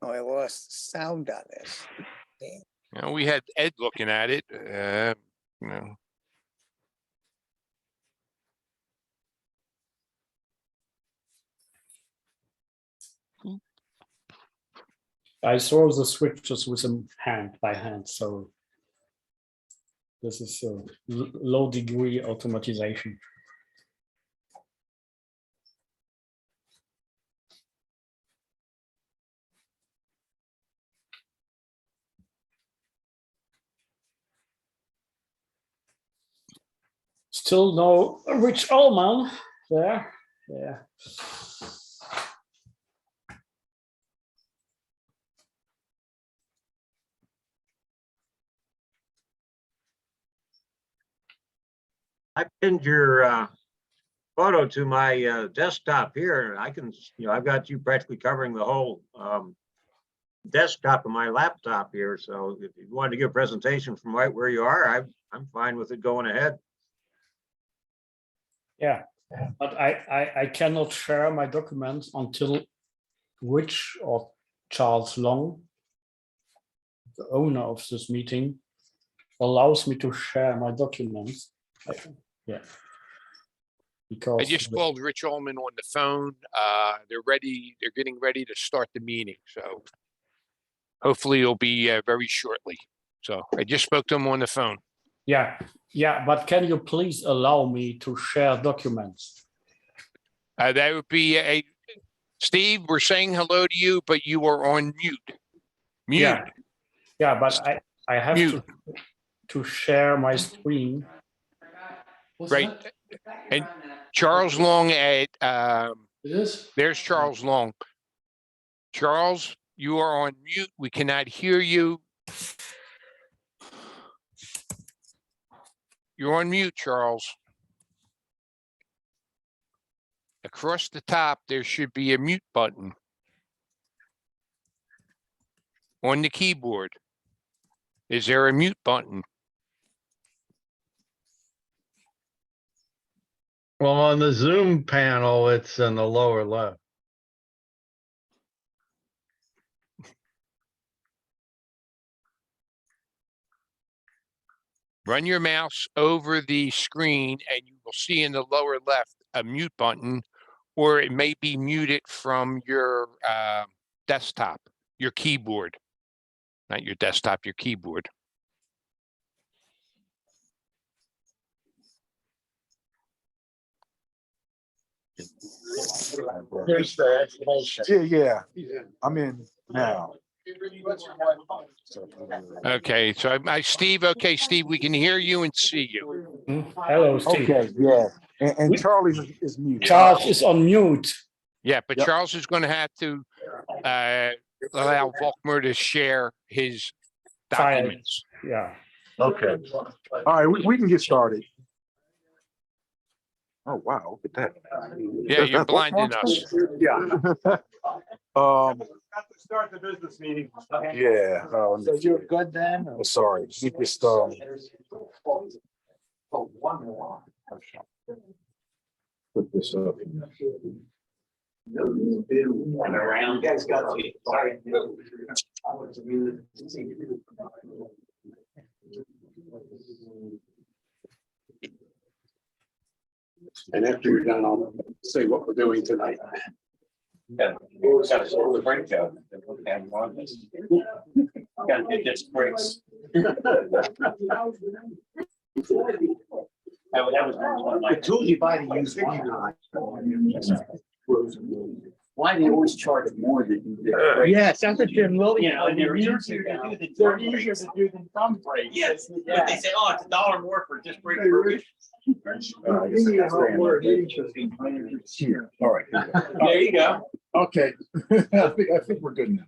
Oh, I lost sound on this. You know, we had Ed looking at it. You know. I saw the switches with them by hand, so this is a low degree automatization. Still no Rich Allman there. Yeah. I pinned your photo to my desktop here. I can, I've got you practically covering the whole desktop of my laptop here. So if you wanted to give a presentation from right where you are, I'm fine with it going ahead. Yeah, but I cannot share my documents until Rich or Charles Long, the owner of this meeting, allows me to share my documents. Yeah. Because I just called Rich Ullman on the phone. They're ready. They're getting ready to start the meeting. So hopefully it'll be very shortly. So I just spoke to him on the phone. Yeah, but can you please allow me to share documents? That would be Steve, we're saying hello to you, but you are on mute. Yeah, but I have to share my screen. Right. And Charles Long at there's Charles Long. Charles, you are on mute. We cannot hear you. You're on mute, Charles. Across the top, there should be a mute button on the keyboard. Is there a mute button? Well, on the Zoom panel, it's in the lower left. Run your mouse over the screen and you will see in the lower left a mute button, or it may be muted from your desktop, your keyboard, not your desktop, your keyboard. Here's the explanation. Yeah, I'm in now. Okay, so Steve, Steve, we can hear you and see you. Hello, Steve. Okay, yeah, and Charlie is muted. Charles is on mute. Yeah, but Charles is going to have to allow Volkmer to share his documents. Yeah. Okay. All right, we can get started. Oh, wow, look at that. Yeah, you're blinding us. Yeah. Start the business meeting. Yeah. So you're good then? Oh, sorry. Keep this put this up. Around. Guys got you. Sorry. And after you're done, I'll say what we're doing tonight. Yeah, we got a solar breakout. Got to get breaks. That was one of my tools you buy to use. Why do they always charge more than you did? Yes, that's what Jim Lilly. You know, and they're easier to do than thumb breaks. Yes, but they say, oh, it's $1 more for just break burgers. Here. All right. There you go. Okay. I think we're good now.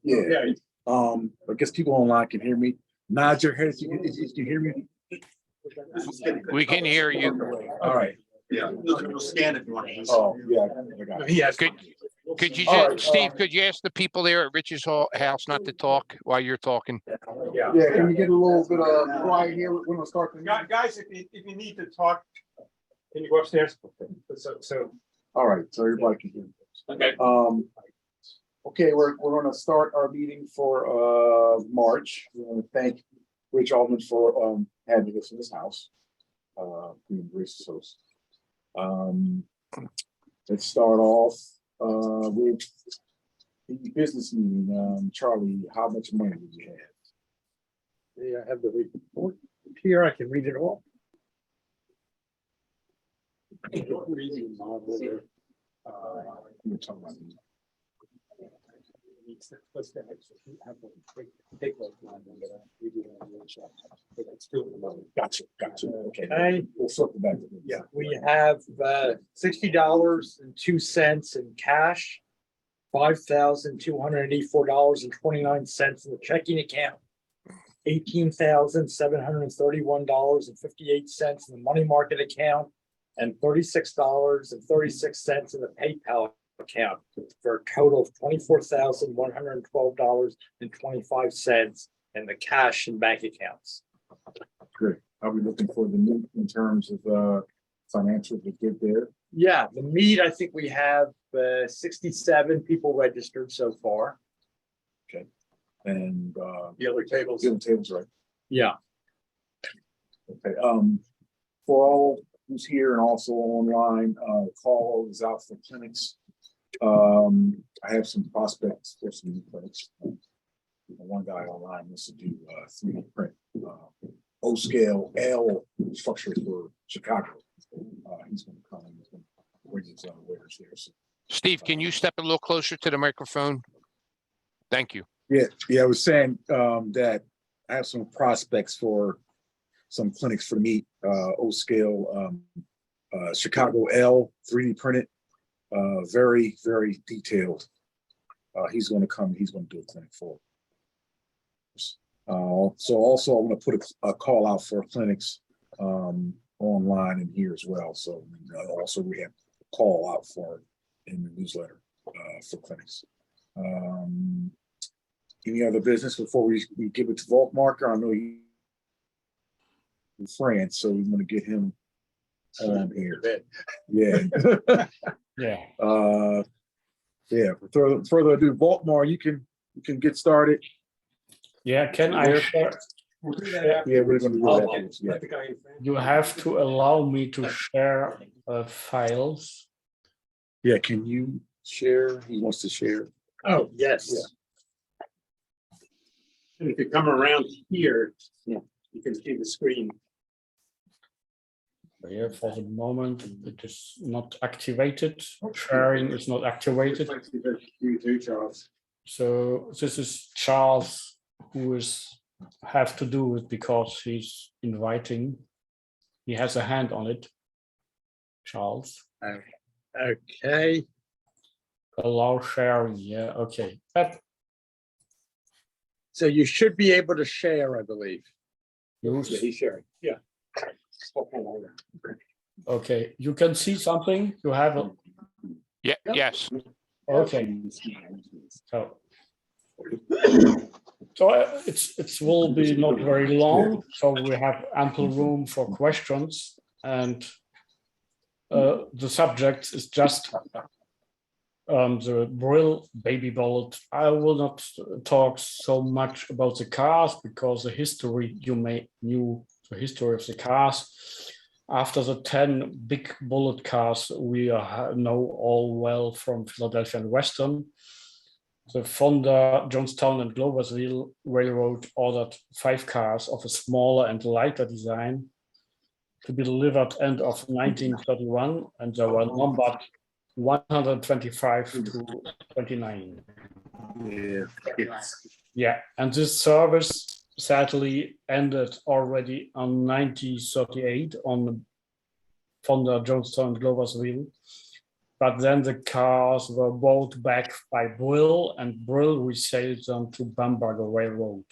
Yeah. I guess people online can hear me. Nod your head if you hear me. We can hear you. All right. Yeah. You'll scan if you want to. Oh, yeah. I got it. Yes. Could you All just, right, Steve, could you ask the people there at Rich's house not to talk while you're talking? Yeah, can you get a little bit of quiet here? We're gonna start the meeting. Guys, if you need to talk, can you go upstairs? So. All right, so everybody can hear. Okay. Okay, we're gonna start our meeting for March. We want to thank Rich Altman for having us in his house. Being gracious host. Let's start off with the business meeting. Charlie, how much money did you have? Yeah, I have the report here. I can read it all. We're talking about these. Gotcha. Okay. We'll circle back. Yeah, we have $60.02 in cash, $5,284.29 in the checking account, $18,731.58 in the money market account, and $36.36 in the PayPal account, for a total of $24,112.25 in the cash and bank accounts. Great. Are we looking for the new in terms of financials to get there? Yeah, the meet, I think we have 67 people registered so far. Okay. And The other tables. the other tables, right? Yeah. Okay. For all who's here and also online, call is out for clinics. I have some prospects for some new clinics. One guy online wants to do 3D print, O-scale L structure for Chicago. He's going to come and he's going to bring his wares here. So. Steve, can you step a little closer to the microphone? Thank you. Yeah. I was saying that I have some prospects for some clinics for meet O-scale Chicago L 3D printed. Very, very detailed. He's going to come. He's going to do a clinic for us. So also I want to put a call out for clinics online and here as well. So also we have a call out for in the newsletter for clinics. Any other business before we give it to Vault Marker? I know he's in France, so we want to get him on here. Yeah. Yeah. Further ado, Vaultmar, you can get started. Yeah, can I share? Yeah, we're gonna do that. Yeah. You have to allow me to share files. Yeah, can you share? He wants to share. Oh, yes. And if you come around here, Yeah. you can see the screen. Here for the moment, it is not activated. Sharing is not activated. You too, Charles. So this is Charles, who have to do it because he's inviting. He has a hand on it. Charles. Okay. Allow sharing. Yeah. Okay. So you should be able to share, I believe. Use. Yeah, he's sharing. Yeah. Okay. You can see something. You have a. Yeah. Yes. Okay. So it will be not very long. So we have ample room for questions, and the subject is just the Brill baby bullet. I will not talk so much about the cars because the history you may knew the history of the cars. After the 10 big bullet cars we know all well from Philadelphia and Western, the Fonda, Jonestown, and Gloversville Railroad ordered 5 cars of a smaller and lighter design to be delivered end of 1931, and they were numbered 125 to 29. Yeah, and this service sadly ended already on 1938 on Fonda, Jonestown, Gloversville. But then the cars were bought back by Brill, and Brill resold them to Bamberger Railroad.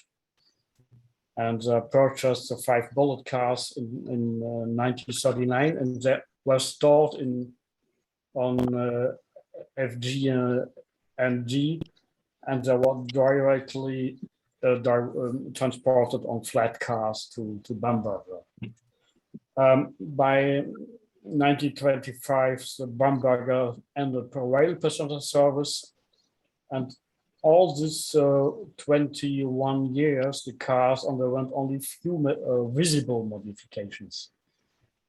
And purchased the 5 bullet cars in 1939, and they were stored on FG and G, and they were directly transported on flat cars to Bamberger. By 1925, the Bamberger ended rail passenger service, and all these 21 years, the cars underwent only few visible modifications.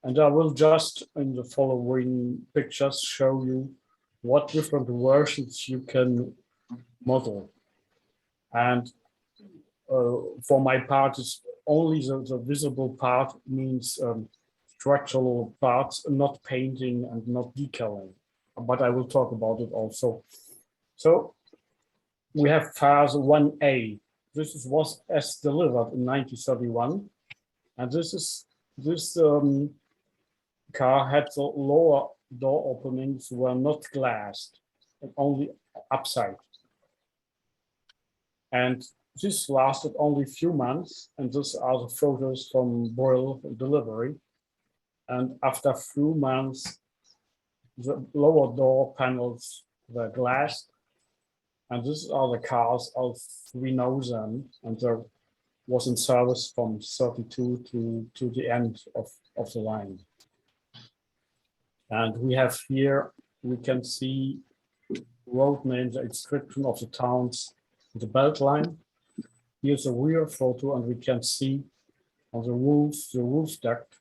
And I will just, in the following pictures, show you what different versions you can model. And for my part, it's only the visible part means structural parts, not painting and not decaling. But I will talk about it also. So we have phase 1A. This was as delivered in 1931. And this car had the lower door openings were not glassed, only upside. And this lasted only a few months, and these are the photos from Boyle delivery. And after a few months, the lower door panels were glassed, and these are the cars as we know them, and there was in service from 32 to the end of the line. And we have here, we can see road names, the inscription of the towns, the belt line. Here's a rear photo, and we can see on the roof duct,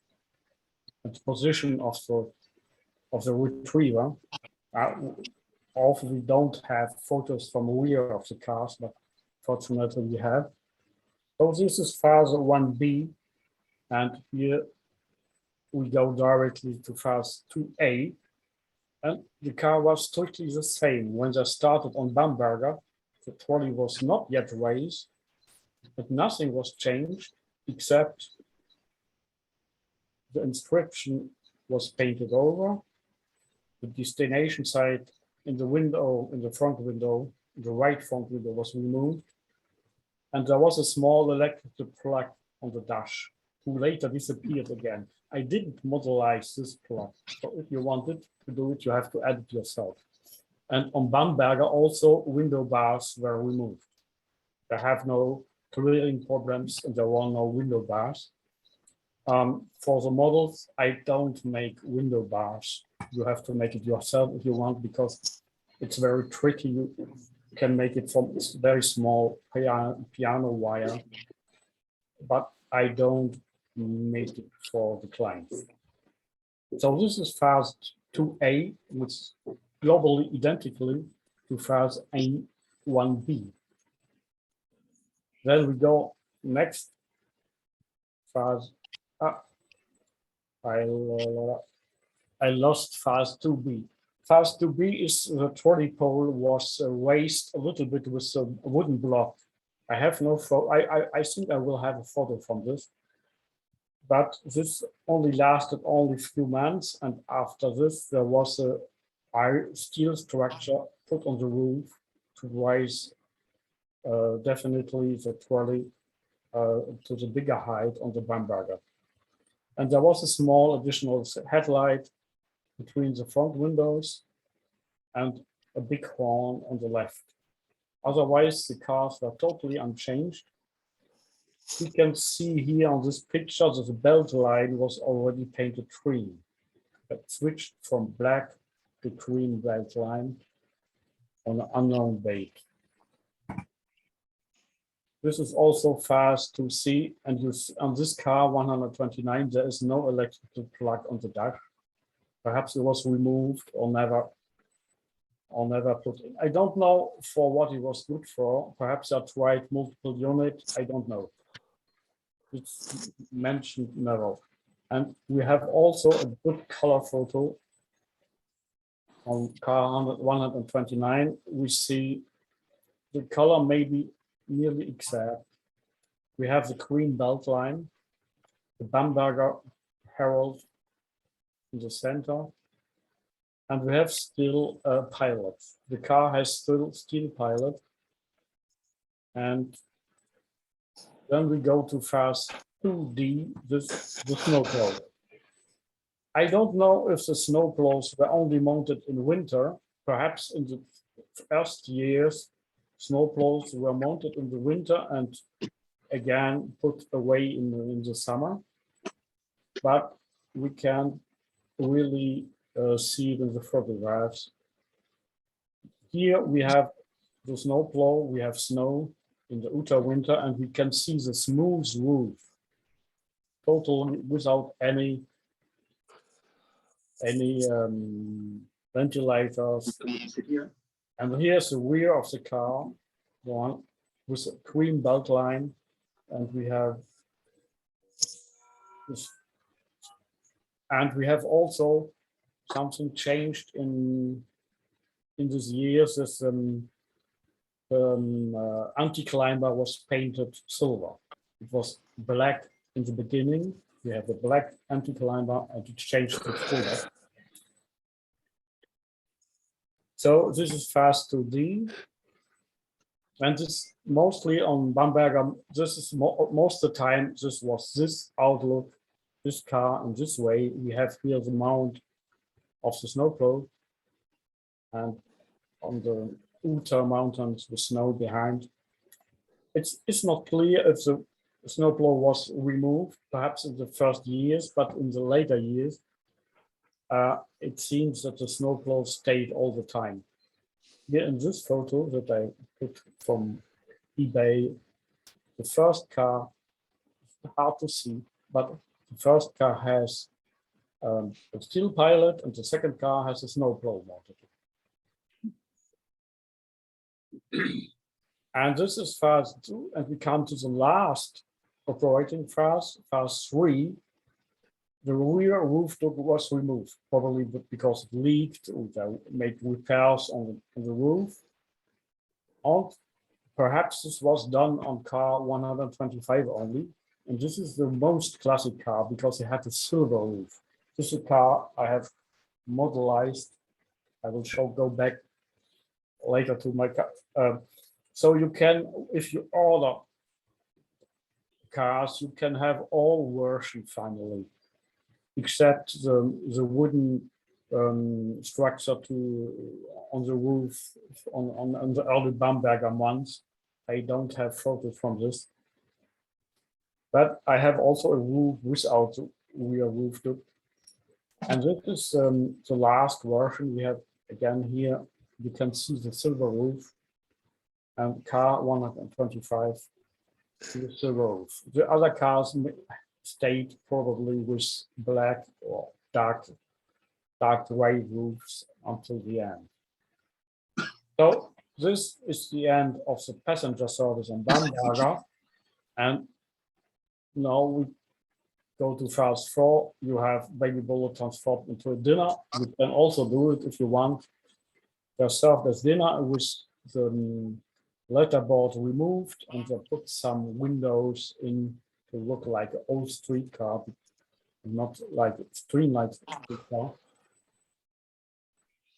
and the position of the retriever. Often we don't have photos from the rear of the cars, but fortunately we have. So this is phase 1B, and here we go directly to phase 2A. And the car was strictly the same. When they started on Bamberger, the trolley was not yet raised, but nothing was changed except the inscription was painted over. The destination site in the window, in the front window, the right front window was removed. And there was a small electrical plug on the dash, who later disappeared again. I didn't modelize this plug. So if you wanted to do it, you have to add it yourself. And on Bamberger also window bars were removed. They have no clearing problems and there were no window bars. For the models, I don't make window bars. You have to make it yourself if you want, because it's very tricky. You can make it from very small piano wire, but I don't make it for the client. So this is phase 2A, which is globally identically to phase A1B. Then we go next phase. I lost phase 2B. Phase 2B is the trolley pole was raised a little bit with a wooden block. I have no photo. I think I will have a photo from this. But this only lasted only a few months, and after this there was a steel structure put on the roof to raise definitely the trolley to the bigger height on the Bamberger. And there was a small additional headlight between the front windows and a big horn on the left. Otherwise, the cars were totally unchanged. You can see here on this picture that the belt line was already painted green. It switched from black to green belt line on an unknown date. This is also fast to see, and on this car 129, there is no electrical plug on the dash. Perhaps it was removed or never put in. I don't know for what it was good for. Perhaps I tried multiple units. I don't know. It's mentioned never. And we have also a good color photo on car 129. We see the color maybe nearly exact. We have the green belt line, the Bamberger Herald in the center, and we have still a pilot. The car has still steel pilot, and then we go to phase 2D, the snowplow. I don't know if the snowplows were only mounted in winter perhaps in the first years, snowplows were mounted in the winter and again put away in the summer. But we can really see it in the photographs. Here we have the snowplow, we have snow in the Utah winter, and we can see the smooth roof, totally without any ventilators. And here's the rear of the car, one with a cream belt line, and we have this, and we have also something changed in these years. This anti-climber was painted silver. It was black in the beginning. We have the black anti-climber, and it changed to silver. So this is fast 2D, and this mostly on Bamberger. This is most of the time. This was this outlook, this car in this way. We have here the mount of the snowplow, and on the Utah mountains, the snow behind. It's not clear if the snowplow was removed, perhaps in the first years, but in the later years, it seems that the snowplow stayed all the time. Here in this photo that I put from eBay, the first car, hard to see, but the first car has a steel pilot and the second car has a snowplow mounted. And this is phase 2, and we come to the last operating phase, phase 3. The rear roof duct was removed, probably because it leaked, or they made repairs on the roof. And perhaps this was done on car 125 only. And this is the most classic car because it had a silver roof. This is a car I have modelized. I will go back later to my car. So you can, if you order cars, you can have all versions finally, except the wooden structure on the roof on the early Bamberger ones. I don't have photos from this, but I have also a roof without the rear roof duct. And this is the last version. We have again here. You can see the silver roof and car 125 the silver roof. The other cars stayed probably with black or dark gray roofs until the end. So this is the end of the passenger service in Bamberger. And now we go to phase 4. You have baby bullet transformed into a dinner. You can also do it if you want. They're served as dinner with the letterboard removed, and they put some windows in to look like an old streetcar, not like a streamlined streetcar.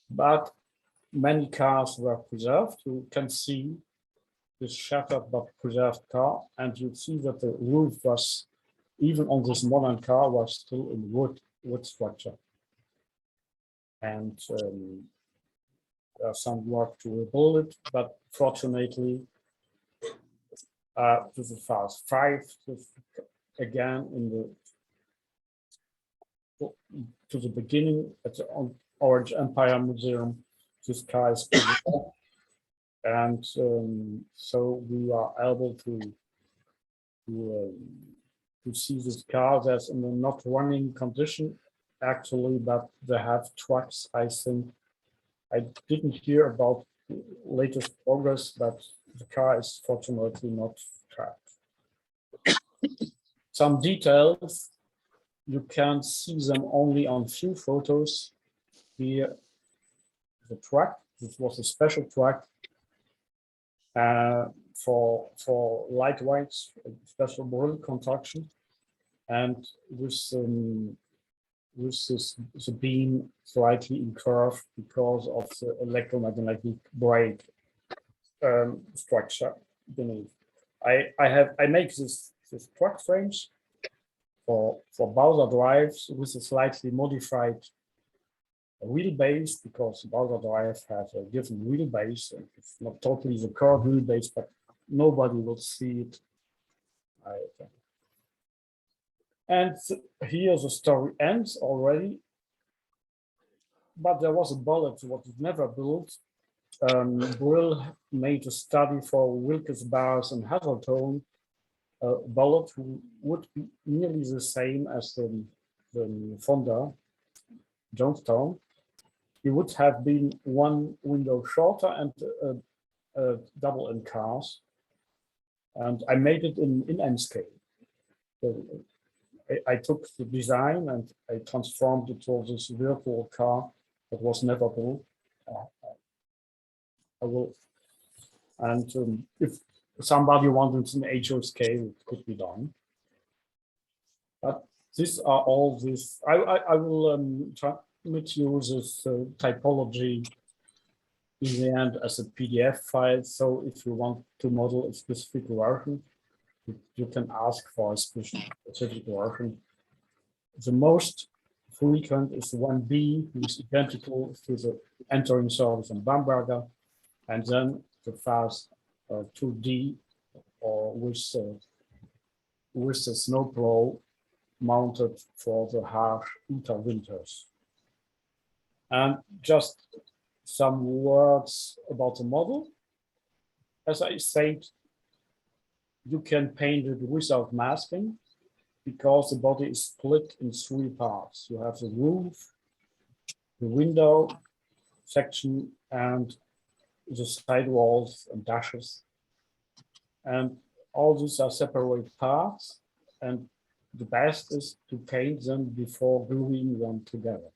But many cars were preserved. You can see this shattered but preserved car, and you see that the roof was, even on this modern car, was still in wood structure. And there's some work to rebuild it, but fortunately, this is phase 5. Again, to the beginning at the Orange Empire Museum, this car is preserved. And so we are able to see this car. That's in a not running condition actually, but they have trucks, I think. I didn't hear about latest progress, but the car is fortunately not trapped. Some details, you can see them only on few photos. Here, the truck, this was a special truck for lightweights, special boil construction, and with the beam slightly incurved because of the electromagnetic brake structure beneath. I make this truck frames for Bowser drives with a slightly modified wheelbase, because Bowser Drive has a different wheelbase, and it's not totally the curved wheelbase, but nobody will see it, I think. And here the story ends already, but there was a bullet what was never built. Brill made a study for Wilkes Barre and Hazeltone, a bullet who would be nearly the same as the Fonda Jonestown. He would have been one window shorter and a double in cars. And I made it in N scale. So I took the design and I transformed it to this virtual car that was never built. I will, and if somebody wanted an HO scale, it could be done. But these are all this. I will transmit you this typology in the end as a PDF file. So if you want to model a specific version, you can ask for a specific version. The most frequent is 1B, which is identical to the entering service in Bamberger, and then the fast 2D or with the snowplow mounted for the harsh winter winters. And just some words about the model. As I said, you can paint it without masking because the body is split in 3 parts. You have the roof, the window section, and the side walls and dashes. And all these are separate parts, and the best is to paint them before gluing them together.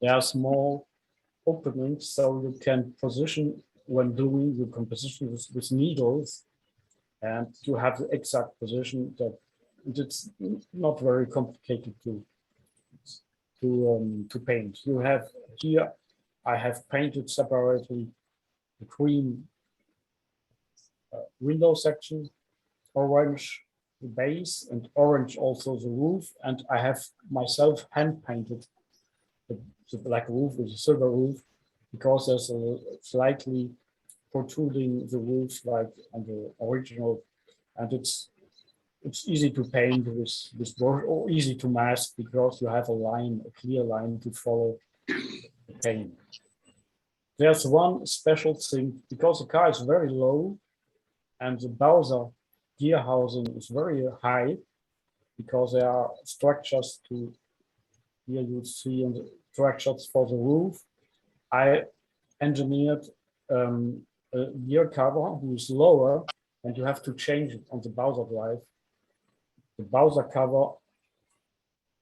There are small openings, so you can position when doing the composition with needles, and you have the exact position that it's not very complicated to paint. You have here, I have painted separately the green window section, orange the base, and orange also the roof, and I have myself hand painted the black roof with a silver roof because there's a slightly protruding the roof like on the original, and it's easy to paint with brush or easy to mask because you have a clear line to follow the paint. There's one special thing because the car is very low and the Bowser gear housing is very high because there are structures to, here you see in the structures for the roof. I engineered a gear cover who is lower, and you have to change it on the Bowser drive. The Bowser cover,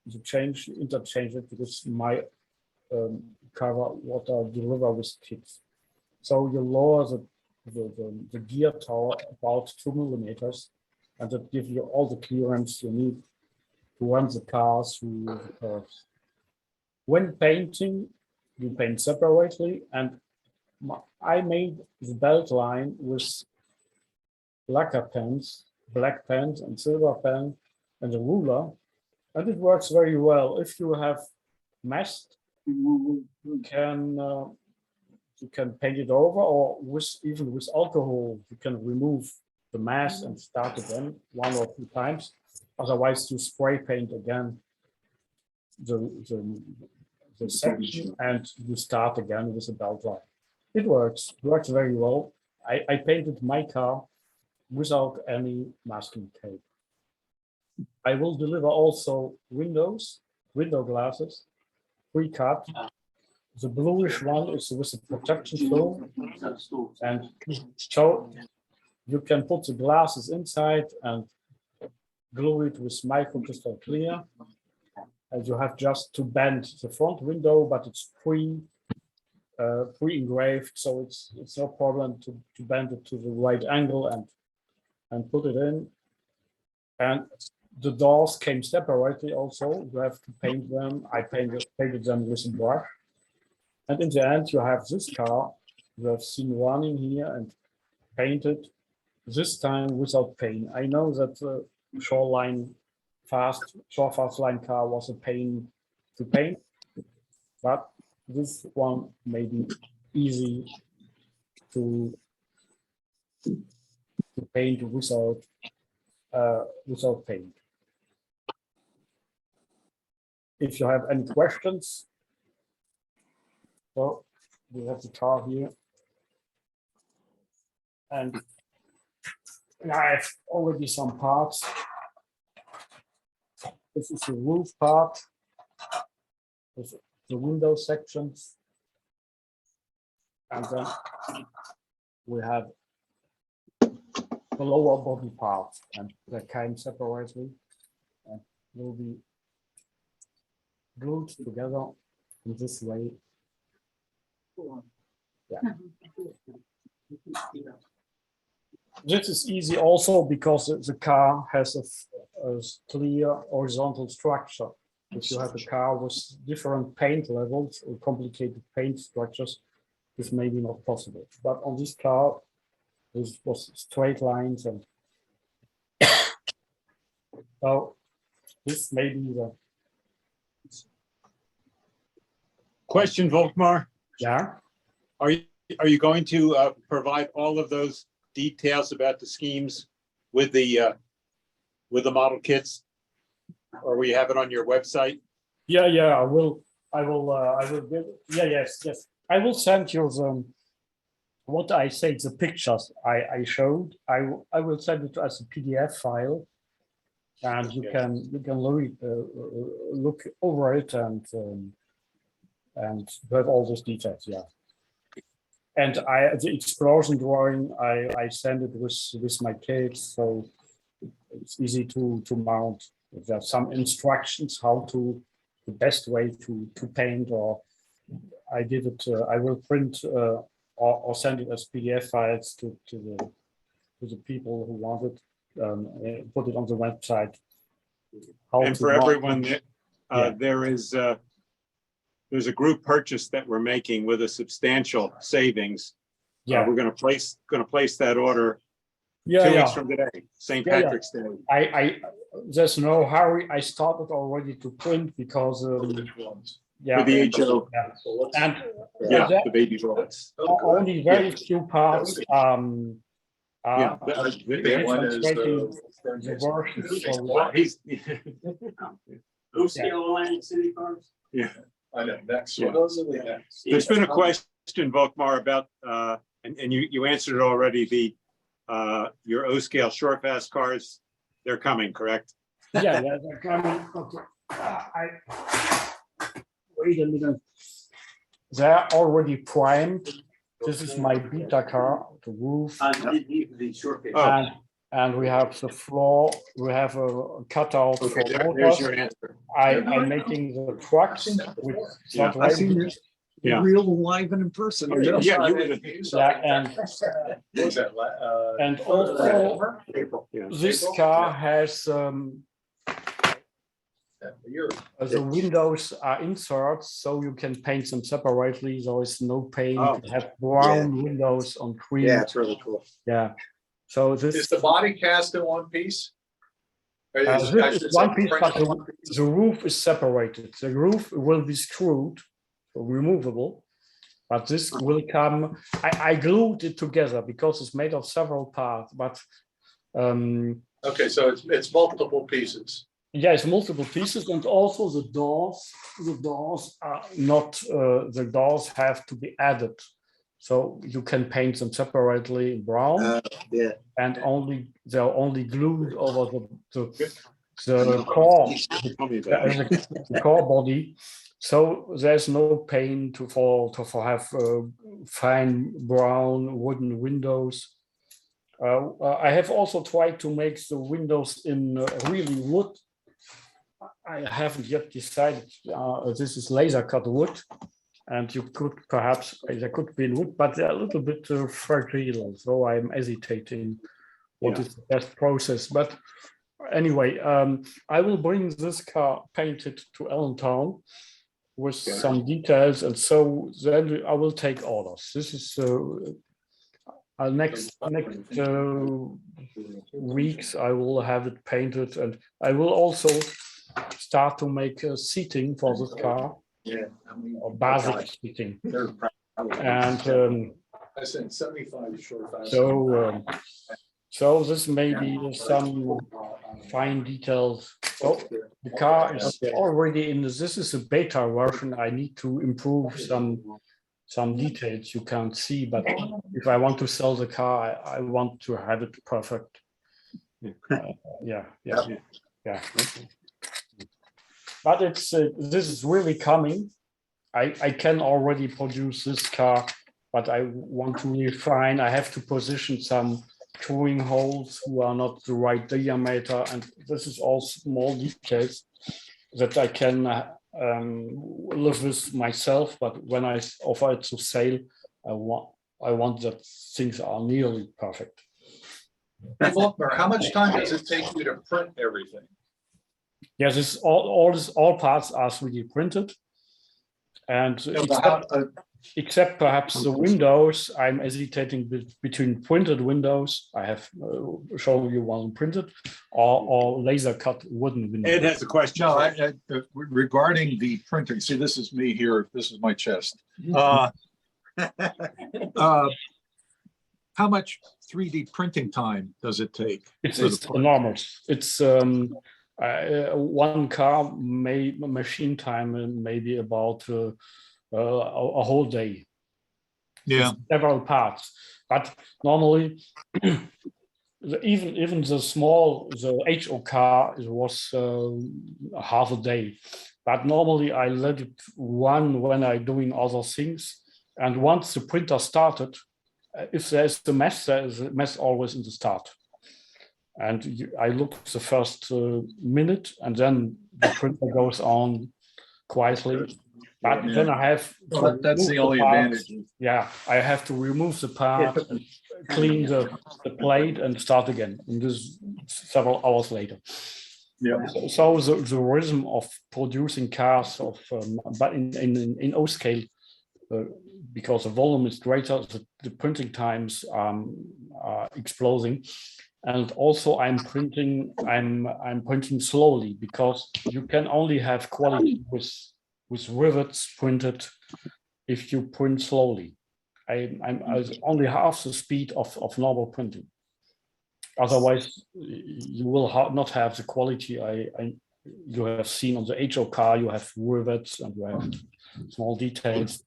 you interchange it with my cover what I deliver with kits. So you lower the gear tower about 2 millimeters, and that gives you all the clearance you need to run the car through the curves. When painting, you paint separately, and I made the belt line with lacquer pens, black pens and silver pen, and a ruler, and it works very well. If you have messed, you can paint it over, or even with alcohol, you can remove the mask and start again 1 or 2 times. Otherwise, you spray paint again the section and you start again with the belt line. It works very well. I painted my car without any masking tape. I will deliver also window glasses, pre-cut. The bluish one is with a protection film, and so you can put the glasses inside and glue it with micro crystal clear. And you have just to bend the front window, but it's pre-engraved, so it's no problem to bend it to the right angle and put it in. And the doors came separately also. You have to paint them. I painted them with a brush. And in the end, you have this car you have seen running here and painted, this time without paint. I know that the fast line car was a pain to paint, but this one may be easy to paint without paint. If you have any questions, so we have the car here. And I have already some parts. This is the roof part. This is the window sections. And then we have the lower body part, and that kind separately and will be glued together in this way. Yeah. This is easy also because the car has a clear horizontal structure. If you have a car with different paint levels or complicated paint structures, this may be not possible. But on this car, this was straight lines, and so this may be the Question, Volkmar, yeah. are you going to provide all of those details about the schemes with the model kits? Or will you have it on your website? Yeah, I will give, yes. I will send you the, what I said, the pictures I showed. I will send it as a PDF file, and you can look over it and have all those details. Yeah. And the explosion drawing, I send it with my kids, so it's easy to mount. There's some instructions how to, the best way to paint, or I did it. I will print or send it as PDF files to the people who want it. Put it on the website. And for everyone, there's a group purchase that we're making with a substantial savings. Yeah, we're going to place that order 2 weeks from today, St. Patrick's Day. I there's no hurry. I started already to print because For the HO. and The baby robots. only very few parts. One is Atlantic City cars. Yeah. I know, next Yeah. one. Those are the next. There's been a question, Volkmar, about and you answered it already. Your O scale short fast cars, they're coming, correct? Yeah, they're coming. Okay. Wait a minute. They're already primed. This is my beta car, the roof. The short And we have the floor. We have a cutout for There's motors. your answer. I'm making the trucks. With Yeah. I've seen this Yeah. real live and in person. Yeah, and also Yeah. this car has the windows are inserts, so you can paint them separately. There is no paint. Oh, You have brown windows on cream. Yeah, it's really cool. Yeah. So this Is the body cast in one piece? Or this I is should one say piece, but the roof is separated. The roof will be screwed, removable, but this will come. I glued it together because it's made of several parts. But Okay, so it's multiple pieces. yes, multiple pieces, and also the doors. The doors are not. The doors have to be added, so you can paint them separately in brown. Yeah. And they're only glued over the core, the core body. So there's no paint to have fine brown wooden windows. I have also tried to make the windows in really wood. I haven't yet decided. This is laser cut wood, and you could perhaps there could be wood, but they're a little bit fragile. So I'm hesitating what is the best process. But anyway, I will bring this car painted to Allentown with some details, and so then I will take orders. This is next weeks I will have it painted, and I will also start to make seating for this car. Yeah. or basic seating. And I said 75 short. so this may be some fine details. So the car is already in this is a beta version. I need to improve some details you can't see, but if I want to sell the car, I want to have it perfect. Yeah. But it's this is really coming. I can already produce this car, but I want to refine. I have to position some touring holes who are not the right diameter, and this is all small details that I can live with myself. But when I offer it to sale, I want that things are nearly perfect. How much time does it take you to print everything? Yes, this all parts are 3D printed, and except perhaps the windows, I'm hesitating between printed windows. I have shown you one printed, or laser cut wooden windows. Ed has a question. No, regarding the printing. See, this is me here. This is my chest. How much 3D printing time does it take? It's enormous. It's one car machine time maybe about a whole day. Yeah, it's several parts. But normally, even the HO car was half a day. But normally I let it run when I'm doing other things. And once the printer started, if there's a mess, there's a mess always in the start. And I look the first minute, and then the printer goes on quietly. But then I have to that's the only advantage. Yeah, I have to remove the part, and clean the plate, and start again. And this several hours later. Yeah. So the rhythm of producing cars but in O scale, because the volume is greater, the printing times are exploding. And also I'm printing slowly, because you can only have quality with rivets printed if you print slowly. I'm only half the speed of normal printing. Otherwise, you will not have the quality you have seen on the HO car. You have rivets and you have small details,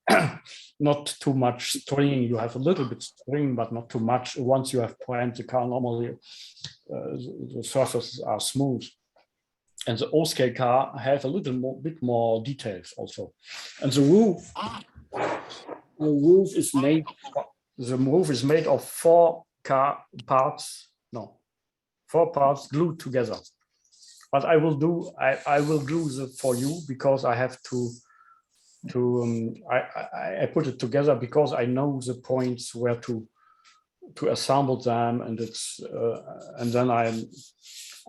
not too much string. You have a little bit string, but not too much. Once you have primed the car, normally the surfaces are smooth. And the O-scale car have a bit more details also. And the roof is made of four parts glued together. But I will glue for you, because I have I put it together because I know the points where to assemble them, and and then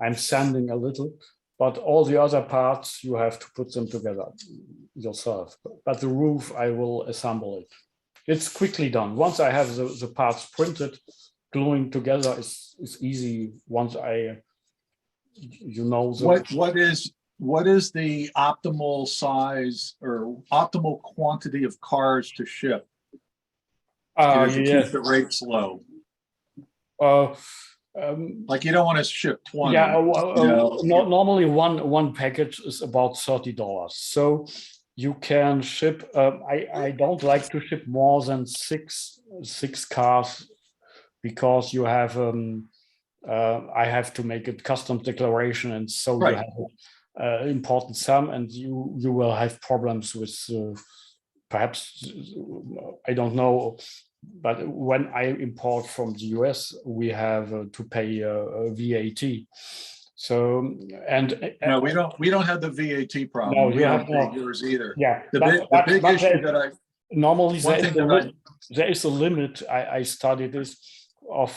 I'm sanding a little, but all the other parts you have to put them together yourself. But the roof, I will assemble it. It's quickly done. Once I have the parts printed, gluing together is easy. Once what is the optimal size or optimal quantity of cars to ship? To keep the rates low. Like you don't want to ship 20. Yeah, normally one package is about $30. So you can ship. I don't like to ship more than six cars, because you have. I have to make a custom declaration, and so you have important sum, and you will have problems with perhaps, I don't know, but when I import from the US, we have to pay VAT. So no, we don't have the VAT problem. No, we don't pay yours either. Yeah, the big issue that I normally there is a limit. I studied this of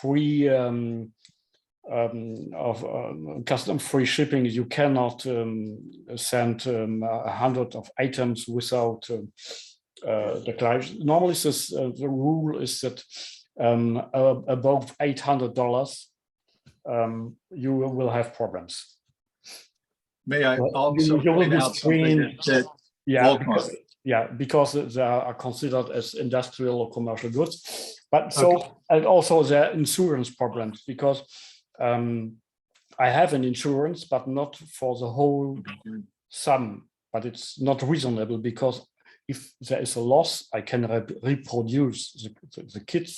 free custom free shipping. You cannot send 100 of items without declaration. Normally, the rule is that above $800, you will have problems. may I Well, also you will point be out something screened. that Yeah, Volkswagen- because they are considered as industrial or commercial goods. But so, Okay. and also the insurance problems, because I have an insurance, but not for the whole sum, but it's not reasonable, because if there is a loss, I can reproduce the kits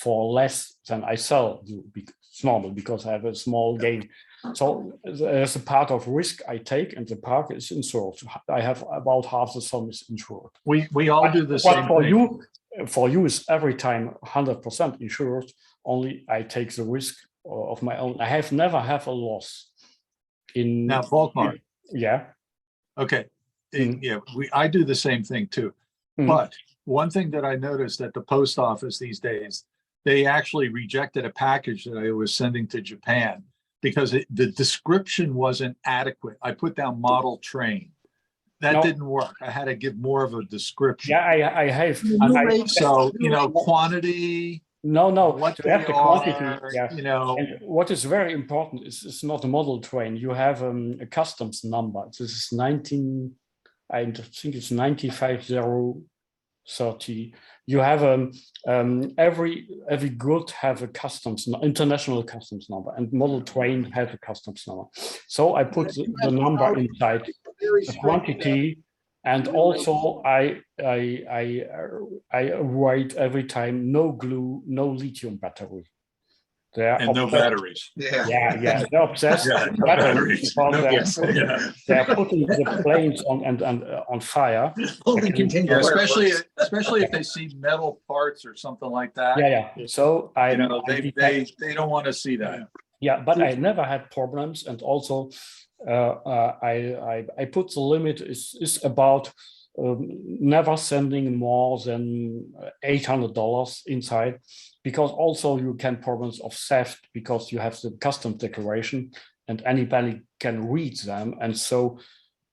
for less than I sell. It's normal because I have a small gain. So there's a part of risk I take, and the part is insured. I have about half the sum is insured. We all do the But same thing. for you is every time 100% insured. Only I take the risk of my own. I have never have a loss in. Now, Volkmar, Yeah. okay, yeah, I do the same thing too. But one thing that I noticed at the post office these days, they actually rejected a package that I was sending to Japan because the description wasn't adequate. I put down model train. That didn't work. I had to give more of a description. Yeah, I have. So, quantity. No, what you have the quantity. Yeah. And what is very important is it's not a model train. You have a customs number. This is 19. I think it's 95030. You have every good have a international customs number, and model train has a customs number. So I put the number inside the quantity, and also I write every time no glue, no lithium battery. And no batteries. Yeah. They're obsessed with batteries because they're putting the planes on fire. Especially if they see metal parts or something like that. Yeah. So they don't want to see that. Yeah, but I never had problems, and also I put the limit is about never sending more than $800 inside, because also you can problems of theft, because you have the customs declaration and anybody can read them, and so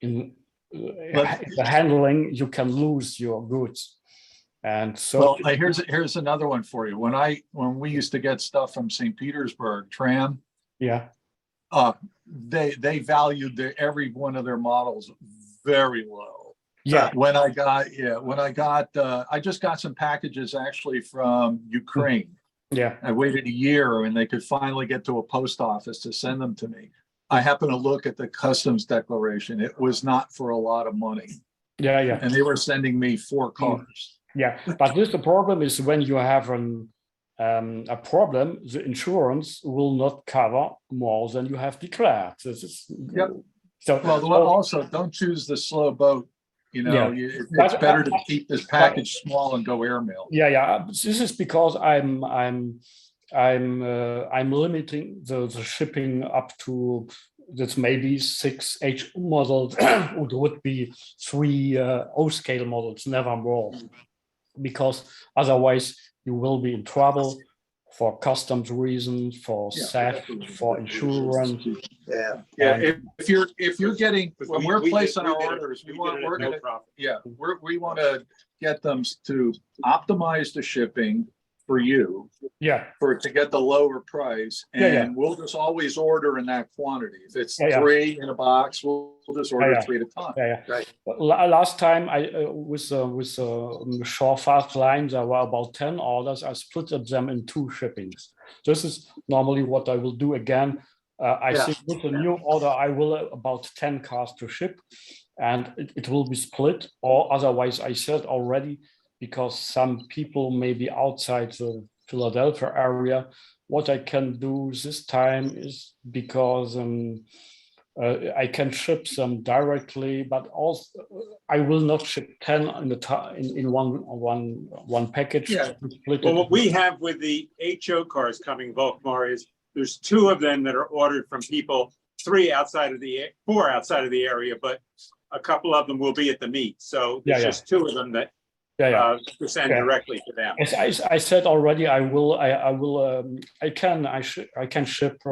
in the handling you can lose your goods. And so here's another one for you. When we used to get stuff from St. Petersburg tram, they valued every one of their models very low. Yeah. I just got some packages actually from Ukraine. Yeah. I waited a year and they could finally get to a post office to send them to me. I happened to look at the customs declaration. It was not for a lot of money. Yeah. And they were sending me 4 cars. Yeah, but the problem is when you have a problem, the insurance will not cover more than you have declared. Also, don't choose the slow boat. It's better to keep this package small and go airmail. Yeah. This is because I'm limiting the shipping up to that's maybe 6 H models. It would be 3 O scale models, never more, because otherwise you will be in trouble for customs reasons, for theft, for insurance. If you're getting, when we're placing our orders, we want to get them to optimize the shipping for you. To get the lower price, and we'll just always order in that quantity. If it's 3 in a box, we'll just order 3 at a time. Right. Last time with short fast lines, there were about 10 orders. I split them in 2 shippings. This is normally what I will do again. I think with a new order, I will about 10 cars to ship, and it will be split. Or otherwise, I said already, because some people may be outside the Philadelphia area, what I can do this time is, because I can ship them directly, but also I will not ship 10 in one package. Well, what we have with the HO cars coming, Volkmar, is there's 2 of them that are ordered from people, 4 outside of the area, but a couple of them will be at the meet. So there's just 2 of them that to send directly to them. As I said already, I can ship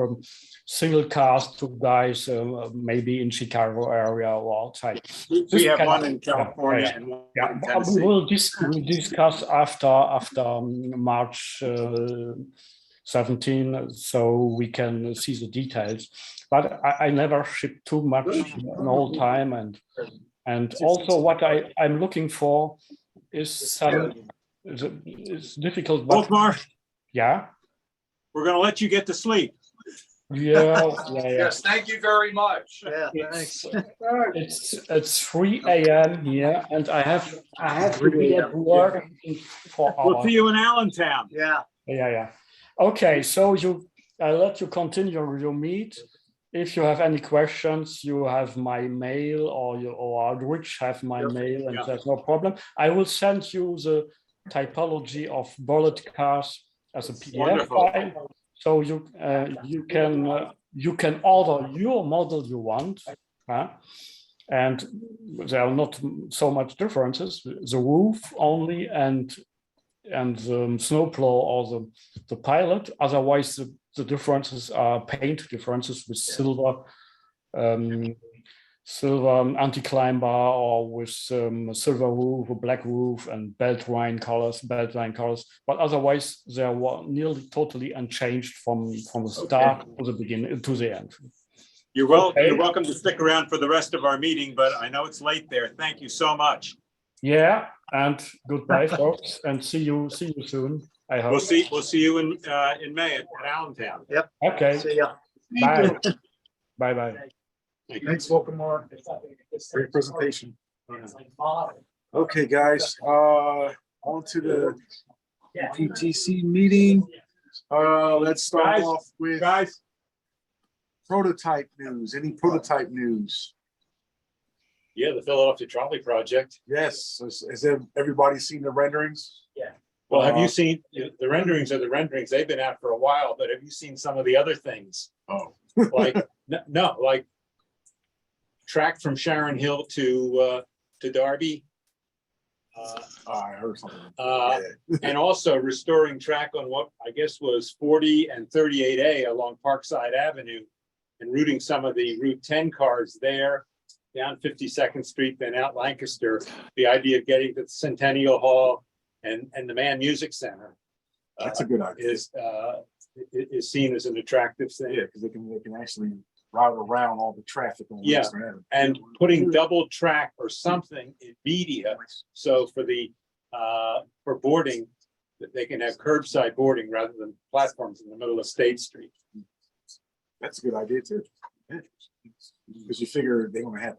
single cars to guys maybe in Chicago area or outside. We have one in California and one in Tennessee. We'll discuss after March 17, so we can see the details. But I never ship too much the whole time, and also what I'm looking for is some. It's difficult, but Volkmar, yeah, we're gonna let you get to sleep. yeah. Yes, thank you very much. Yeah, thanks. It's 3 a.m. here, and I have to be at work for We'll hours. see you in Allentown. Yeah. Yeah. Okay, so I'll let you continue your meet. If you have any questions, you have my mail, or Rich have my mail, and Yeah. there's no problem. I will send you the typology of bullet cars as a PDF Wonderful. file, so you can order your model you want, and there are not so much differences. The roof only and the snowplow or the pilot. Otherwise, the differences are paint differences with silver anti-climb bar, or with silver roof, or black roof, and belt line colors. But otherwise, they were nearly totally unchanged from the start to the beginning to the end. You're welcome to stick around for the rest of our meeting, but I know it's late there. Thank you so much. Yeah, and goodbye, folks, and see you soon. I hope. We'll see you in May at Allentown. Yep. Okay. See ya. Bye. Bye. Thanks, Volkmar. Great presentation. Okay, guys, on to the EPTC meeting. Let's start off with prototype news. Any prototype news? Yeah, the Philadelphia Trolley Project. Yes. Has everybody seen the renderings? Yeah. Well, have you seen, the renderings are the renderings, they've been out for a while, but have you seen some of the other things? Oh. Like, no, like track from Sharon Hill to Darby. I heard something. And also restoring track on what I guess was 40 and 38A along Parkside Avenue, and routing some of the Route 10 cars there, down 52nd Street, then out Lancaster. The idea of getting to Centennial Hall and the Mann Music Center. That's a good idea. Is seen as an attractive thing. Yeah, because they can actually route around all the traffic on Western Avenue. And putting double track or something in media, so for for boarding, that they can have curbside boarding rather than platforms in the middle of State Street. That's a good idea too. Because you figure they're gonna have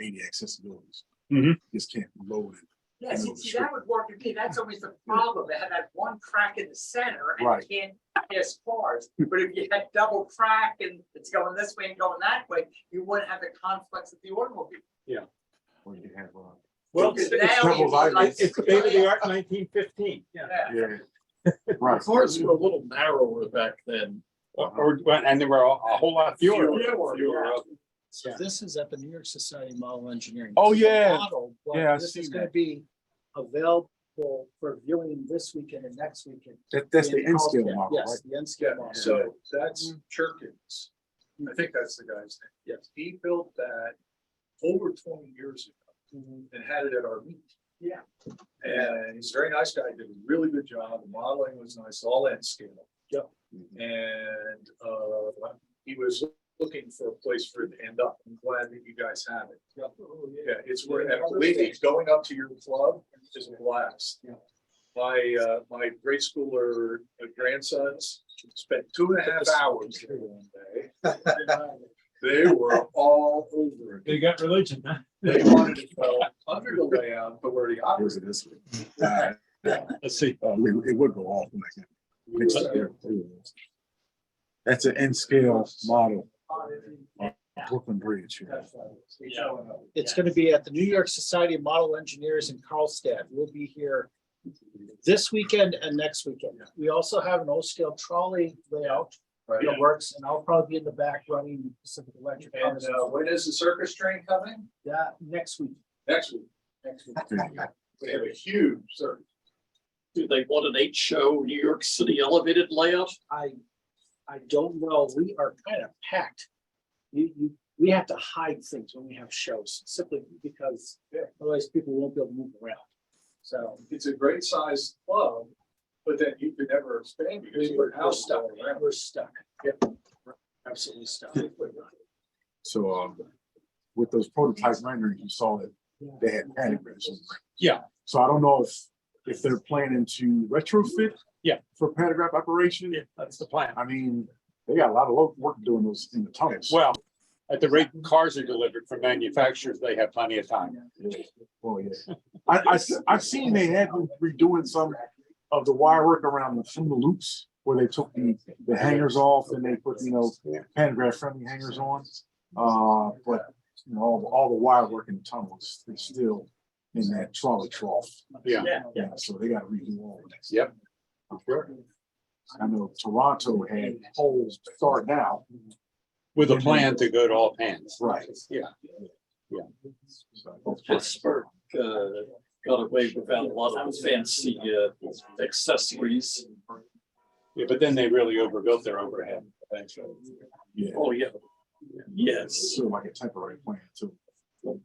80 accessibilities. Mhm. Just can't load it. Yeah, see, that would work again. That's always the problem. They have that one track in the center and Right. you can't pass cars. But if you had double track and it's going this way and going that way, you wouldn't have the conflicts of the automobile. Yeah. Or you have, Well, Because it's now you would like- it's state of the art 1915. Yeah. yeah. Right. Cars were a little narrower back then. And there were a whole lot fewer. So this is at the New York Society of Model Engineering. Oh, This is a yeah. model, but Yeah, I've this is seen gonna that. be available for viewing this weekend and next weekend. That's the in N scale Carlsbad. model, Yes, right? the N scale model. So that's Churkins. I think that's the guy's name. Yes, he built that over 20 years ago and had it at our meet. Yeah. And he's a very nice guy, did a really good job. The modeling was nice, all N scale. Yeah. And he was looking for a place for it to end up. I'm glad that you guys have it. Yeah, it's where, and believe me, going up to your club is a blast. Yeah. My grade schooler grandsons spent 2.5 hours there one day. They were all over it. They got religion, huh? They wanted to go under the layout, but where the Where's opposite. it this way? Let's see. It would go off like that. Mix it there. That's an N scale model. Brooklyn Bridge. It's gonna be at the New York Society of Model Engineers in Carlsbad. We'll be here this weekend and next weekend. We also have an O-scale trolley layout that works, and I'll probably be in the back running Pacific Electric. And when is the circus train coming? That next week. Next week. Next week. We have a huge circus. Do they want an 8-show New York City elevated layout? I don't know. We are kind of packed. We have to hide things when we have shows, simply because otherwise people won't be able to move around. So It's a great sized club, but But then you could never expand because you were stuck. We're stuck. Yep. Absolutely stuck. So with those prototype renderings, you saw that they had panic grips. Yeah. So I don't know if they're planning to retrofit. Yeah. For panic wrap operation. Yeah, that's the plan. I mean, they got a lot of work doing those in the tunnels. Well, at the rate cars are delivered from manufacturers, they have plenty of time. Oh, yeah. I've seen they had been redoing some of the wire work around from the loops where they took the hangers off and they put, pantograph friendly hangers on. But all the wire work in the tunnels is still in that trolley trough. Yeah. So they got to redo all of that. Yep. Sure. I know Toronto had holes starting out. With a plan to go to all pans. Right. Yeah. Pittsburgh got away without a lot of fancy accessories. Yeah, but then they really overbuilt their overhead eventually. Yeah. Oh, yeah. Yes. Sort of like a temporary plan too.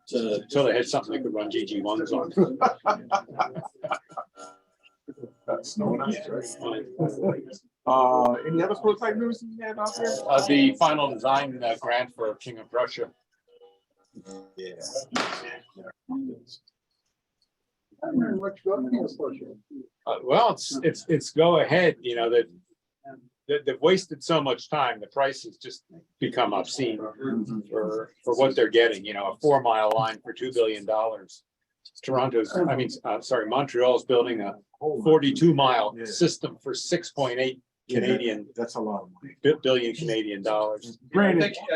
So they had something they could run GG1s on. That's no nice, right? Any other prototype news you have out there? The final design grant for King of Prussia. Yeah. Well, it's go ahead, that they've wasted so much time. The price has just become obscene for what they're getting, a 4-mile line for $2 billion. Montreal's building a 42-mile system for 6.8 Canadian. That's a lot of money. Billion Canadian dollars. I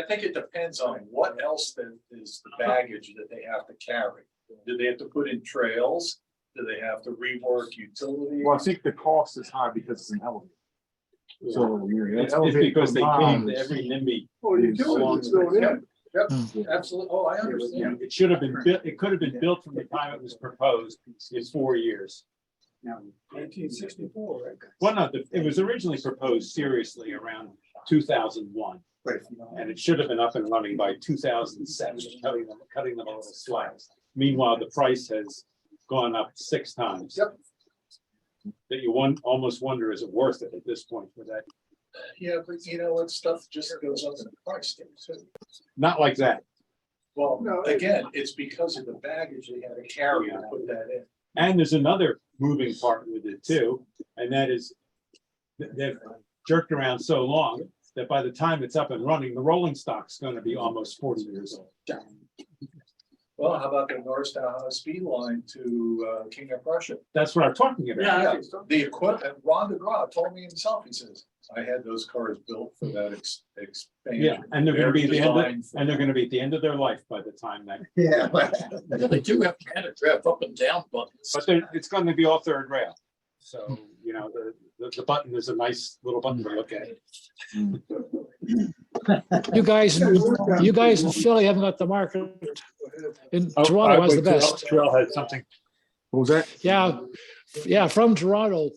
think it depends on what else then is the baggage that they have to carry. Do they have to put in trails? Do they have to rework utilities? Well, I think the cost is high because it's an elevator. So It's because they came to every NIMBY. Oh, utilities still in. Yep, absolutely. Oh, I understand. It should have been built, it could have been built from the time it was proposed in 4 years. 1964, right? Well, no, it was originally proposed seriously around 2001. Right. And it should have been up and running by 2007, cutting them a little slack. Meanwhile, the price has gone up 6 times. Yep. That you almost wonder, is it worth it at this point for that? Yeah, but what stuff just goes up in price too. Not like that. Well, again, it's because of the baggage they had to carry to put that in. And there's another moving part with it too, and that is they've jerked around so long that by the time it's up and running, the rolling stock's going to be almost 40 years old. Well, how about the North speed line to King of Prussia? That's what I'm talking about. Yeah, the equipment, Ron DeGraw told me himself, he says, I had those cars built for that expansion. Yeah, and they're going to be at the end of their life by the time that. Yeah. They do have to kind of drive up and down buttons. But it's going to be all third rail. So, the button is a nice little button to look at. You guys in Philly haven't got the market. In Toronto has the best. Terrell had something. What was that? Yeah, from Toronto.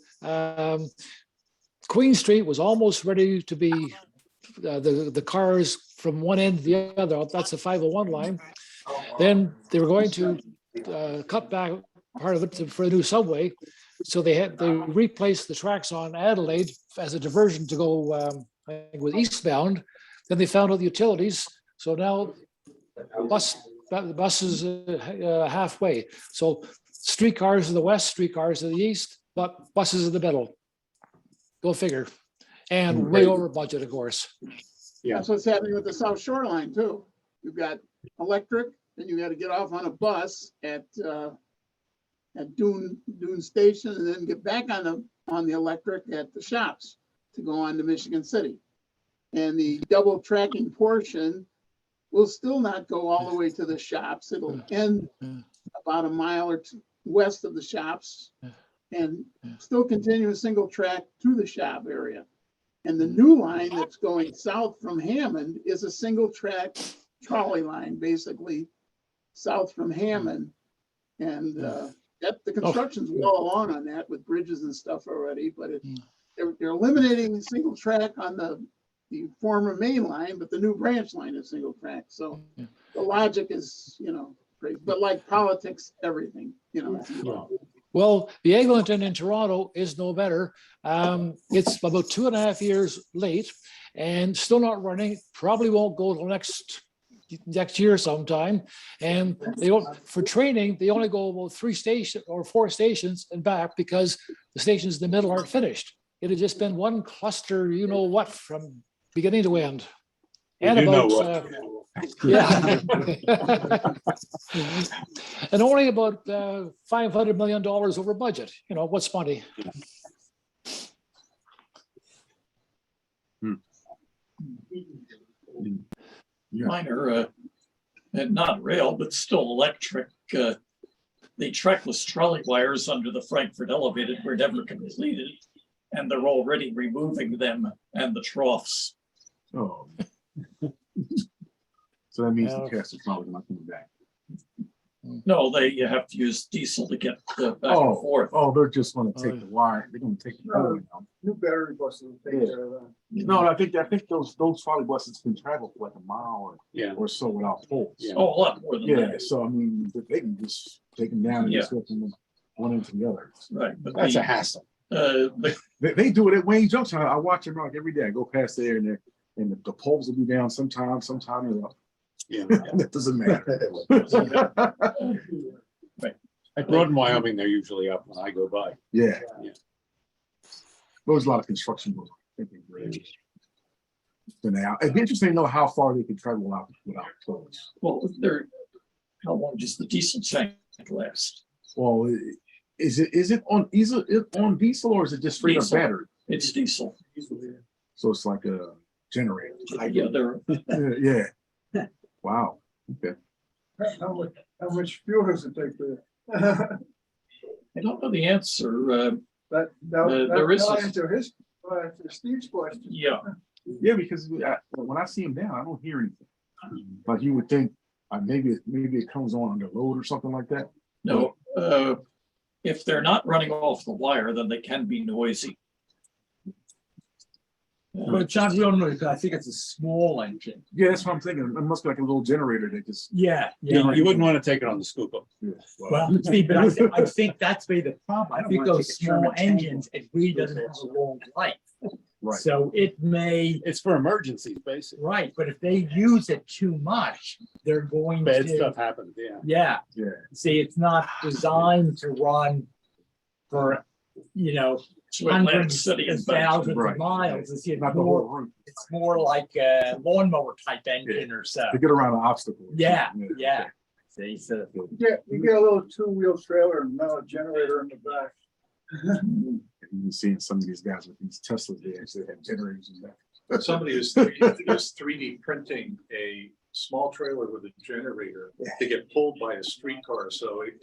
Queen Street was almost ready to be the cars from one end to the other. That's the 501 line. Then they were going to cut back part of it for a new subway. So they replaced the tracks on Adelaide as a diversion to go with eastbound. Then they found out the utilities. So now the bus is halfway. So streetcars to the west, streetcars to the east, but buses in the middle. Go figure. And way over budget, of course. Yeah. That's what's happening with the South Shore line too. You've got electric, and you got to get off on a bus at Dune Station, and then get back on the electric at the shops to go on to Michigan City. And the double tracking portion will still not go all the way to the shops. It'll end about a mile or two west of the shops, and still continue a single track to the shop area. And the new line that's going south from Hammond is a single track trolley line, basically south from Hammond. And the construction's well along on that with bridges and stuff already, but they're eliminating the single track on the former main line, but the new branch line is single track. So the logic is, crazy. But like politics, everything, Well, the Eglinton in Toronto is no better. It's about 2.5 years late and still not running. Probably won't go till next year sometime. And they don't, for training, they only go about 3 stations or 4 stations and back because the stations in the middle aren't finished. It had just been one cluster, you know what, from beginning to end. And You know about, what. yeah. And only about $500 million over budget. You know, what's money? Mine are not rail, but still electric. The trackless trolley wires under the Frankfurt elevated were never completed, and they're already removing them and the troughs. Oh. So that means the cast is probably not coming back. No, you have to use diesel to get back and Oh, forth. oh, they're just gonna take the wire, they're gonna take the pole down. New battery buses will take care of that. No, I think those trolley buses can travel for like a mile or so without poles. Oh, a lot more than Yeah, that. so I mean, they can just take them down and just go from one end to the other. Right, but That's a hassle. The They do it at Wayne Junction. I watch them like every day. I go past there and the poles will be down sometime they're up. Yeah, that doesn't matter. At Broad in Wyoming, they're usually up when I go by. Yeah. Yeah. There's a lot of construction going on. Now, it'd be interesting to know how far they can travel without poles. well, how long does the diesel tank last? Well, is it on diesel or is it just straight up Diesel. battery? It's diesel. So it's like a generator. Yeah, they're Yeah. Wow. Okay. How much fuel does it take to? I don't know the answer. That there is a- answer his, Steve's question. Yeah. Yeah, because when I see them down, I don't hear anything. Like you would think, maybe it comes on under load or something like that. No, if they're not running off the wire, then they can be noisy. But John, we don't know, I think it's a small engine. Yeah, that's what I'm thinking. It must be like a little generator that just. Yeah. You wouldn't want to take it on the scoop up. Yeah, Well, see, but I think that's maybe the problem. I think those small engines, it really doesn't have a long life. Right. So it may, It's for emergencies, basically. right, but if they use it too much, they're going Bad to. stuff happens, yeah. Yeah, Yeah. see, it's not designed to run for, To Atlantic hundreds City and and back. thousands Right. of miles. Not the whole room. It's more like a lawnmower type engine or so. To get around an obstacle. Yeah. See, so. You get a little 2-wheel trailer and mount a generator in the back. You're seeing some of these guys with these Teslas, they actually have generators in that. Somebody is 3D printing a small trailer with a generator to get pulled by a streetcar, so it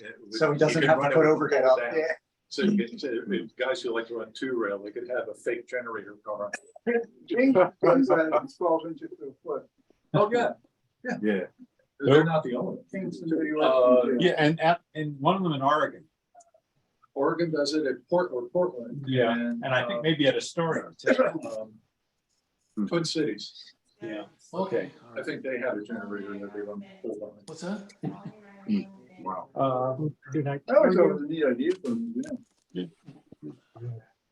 doesn't have to put overhead up. Yeah. So you get guys who like to run 2-rail, they could have a fake generator car. Runs at 12 inches to a foot. Oh, yeah. Yeah. They're not the only. And one of them in Oregon. Oregon does it at Portland. Yeah, and I think maybe at Astoria. Twin Cities. Yeah. Okay. I think they had a generator that they run full on. What's that? Wow. Good night. I always thought it was a neat idea for them,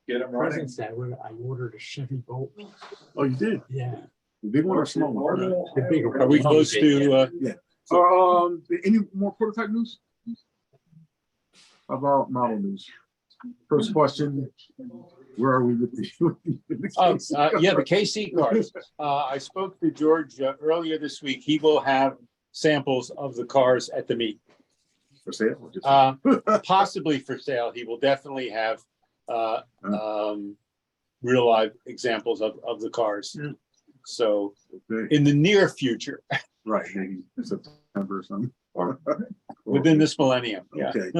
Get them running. Presents that I ordered a Chevy Bolt. Oh, you did? Yeah. The big one or small one? The bigger one. Are we close to, Yeah. Any more prototype news? How about model news? First question, where are we with the? the KC cars. I spoke to George earlier this week. He will have samples of the cars at the meet. For sale? Possibly for sale. He will definitely have real live examples of the cars. So in the near future. Right, maybe September or something. Within this millennium. Yeah. Okay.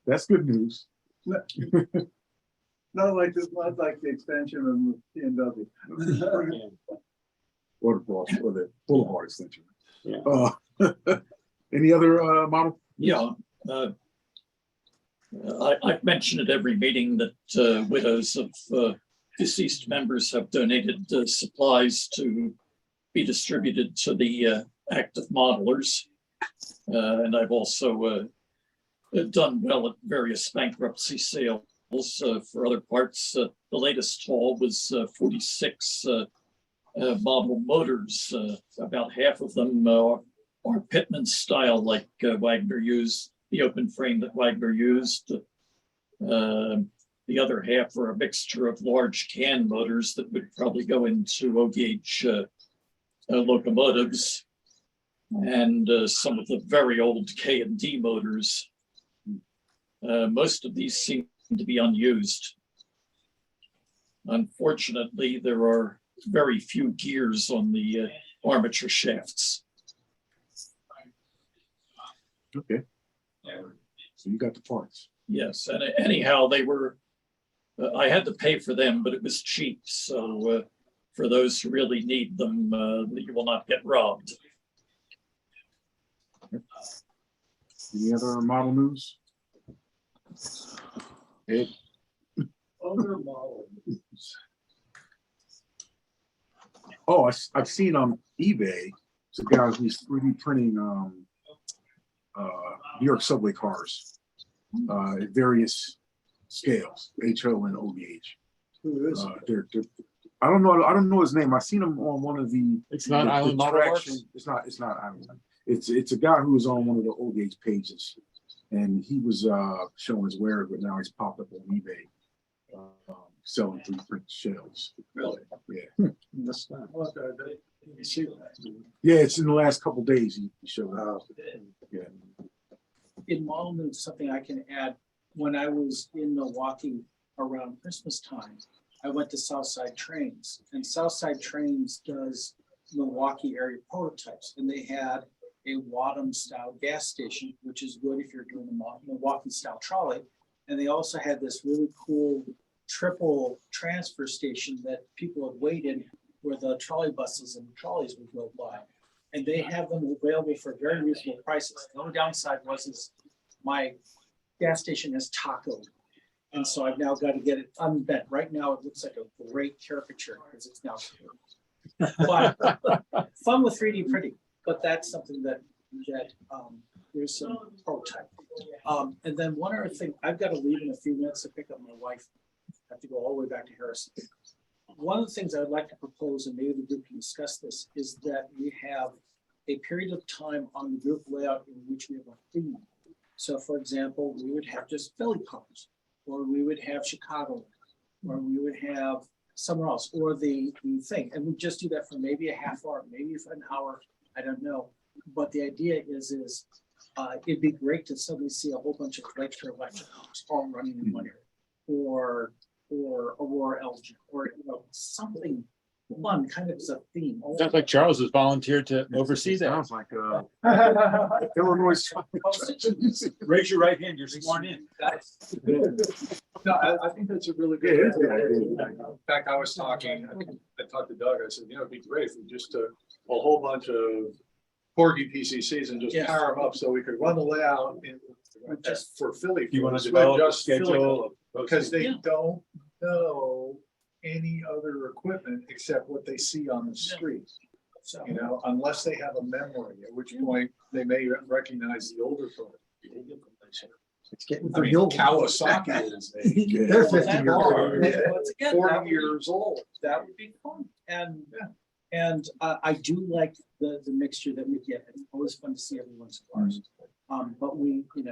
That's good news. Not like the extension of BMW. Or the Boulevard extension. Yeah. Any other model? Yeah. I've mentioned at every meeting that widows of deceased members have donated supplies to be distributed to the active modelers. And I've also done well at various bankruptcy sales. For other parts, the latest haul was 46 model motors. About half of them are Pittman style, like Wagner used, the open frame that Wagner used. The other half are a mixture of large can motors that would probably go into O-gauge locomotives, and some of the very old K&D motors. Most of these seem to be unused. Unfortunately, there are very few gears on the armature shafts. Okay. So you got the parts. Yes, and anyhow, they were, I had to pay for them, but it was cheap. So for those who really need them, you will not get robbed. Any other model news? Ed? Other model. Oh, I've seen on eBay, some guys who's 3D printing New York subway cars at various scales, HO and OVH. Who is it? I don't know his name. I've seen him on one of the. It's not Island Model Works? It's not Island. It's a guy who was on one of the OVH pages, and he was showing his wares, but now he's popped up on eBay selling 3D print shells. Really? Yeah. That's not. You see that? Yeah, it's in the last couple of days he showed up. Yeah. In model news, something I can add, when I was in Milwaukee around Christmas time, I went to Southside Trains, and Southside Trains does Milwaukee area prototypes, and they had a Wadham style gas station, which is good if you're doing a Milwaukee style trolley. And they also had this really cool triple transfer station that people had waited where the trolley buses and trolleys would go by. And they have them available for very reasonable prices. The only downside was my gas station is taco. And so I've now got to get it unbent. Right now, it looks like a great caricature because it's now but fun with 3D printing. But that's something that there's some prototype. And then one other thing, I've got to leave in a few minutes to pick up my wife. I have to go all the way back to Harrison. One of the things I'd like to propose, and maybe the group can discuss this, is that we have a period of time on the group layout in which we have a theme. So for example, we would have just Philly cars, or we would have Chicago, or we would have somewhere else, or the thing. And we just do that for maybe a half hour, maybe for an hour, I don't know. But the idea is it'd be great to suddenly see a whole bunch of Lakeshore electric cars all running in one area, or Aurora Elgin, or something fun, kind of as a theme. Sounds like Charles has volunteered to oversee that. Sounds like Illinois. Raise your right hand, you're sworn in. No, I think that's a really good idea. In fact, I talked to Doug, I said, it'd be great if we just took a whole bunch of Corgi PCCs and just power them up so we could run the layout just for Philly. You want to develop a schedule? Because they don't know any other equipment except what they see on the street. So, unless they have a memory, at which point they may recognize the older phone. It's getting I mean, Kawasaki is they're 50 years old. 40 years old. That would be fun. And I do like the mixture that we get. It's always fun to see everyone's cars. But we could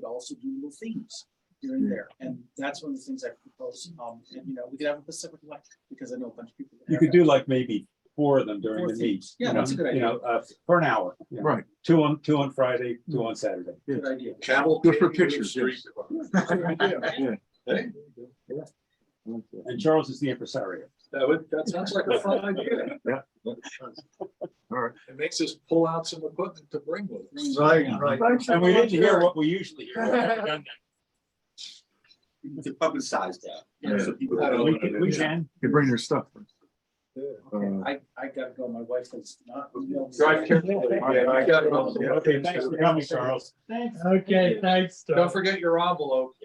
also do little themes here and there. And that's one of the things I propose. And we could have a Pacific Electric, because I know a bunch of people. You could do like maybe 4 of them during the meet. Yeah, that's a good idea. For an hour. Right. 2 on Friday, 2 on Saturday. Good idea. Cattle Good for pictures. Yeah. Hey. And Charles is the impresario. That sounds like a fun idea. Yeah. All right. It makes us pull out some equipment to bring with us. Right. And we didn't hear what we usually hear. To publicize that. Yeah. So people We can. They bring their stuff. I gotta go. My wife is not. Drive carefully. I got it. Okay, thanks for coming, Charles. Thanks. Okay, thanks. Don't forget your envelope.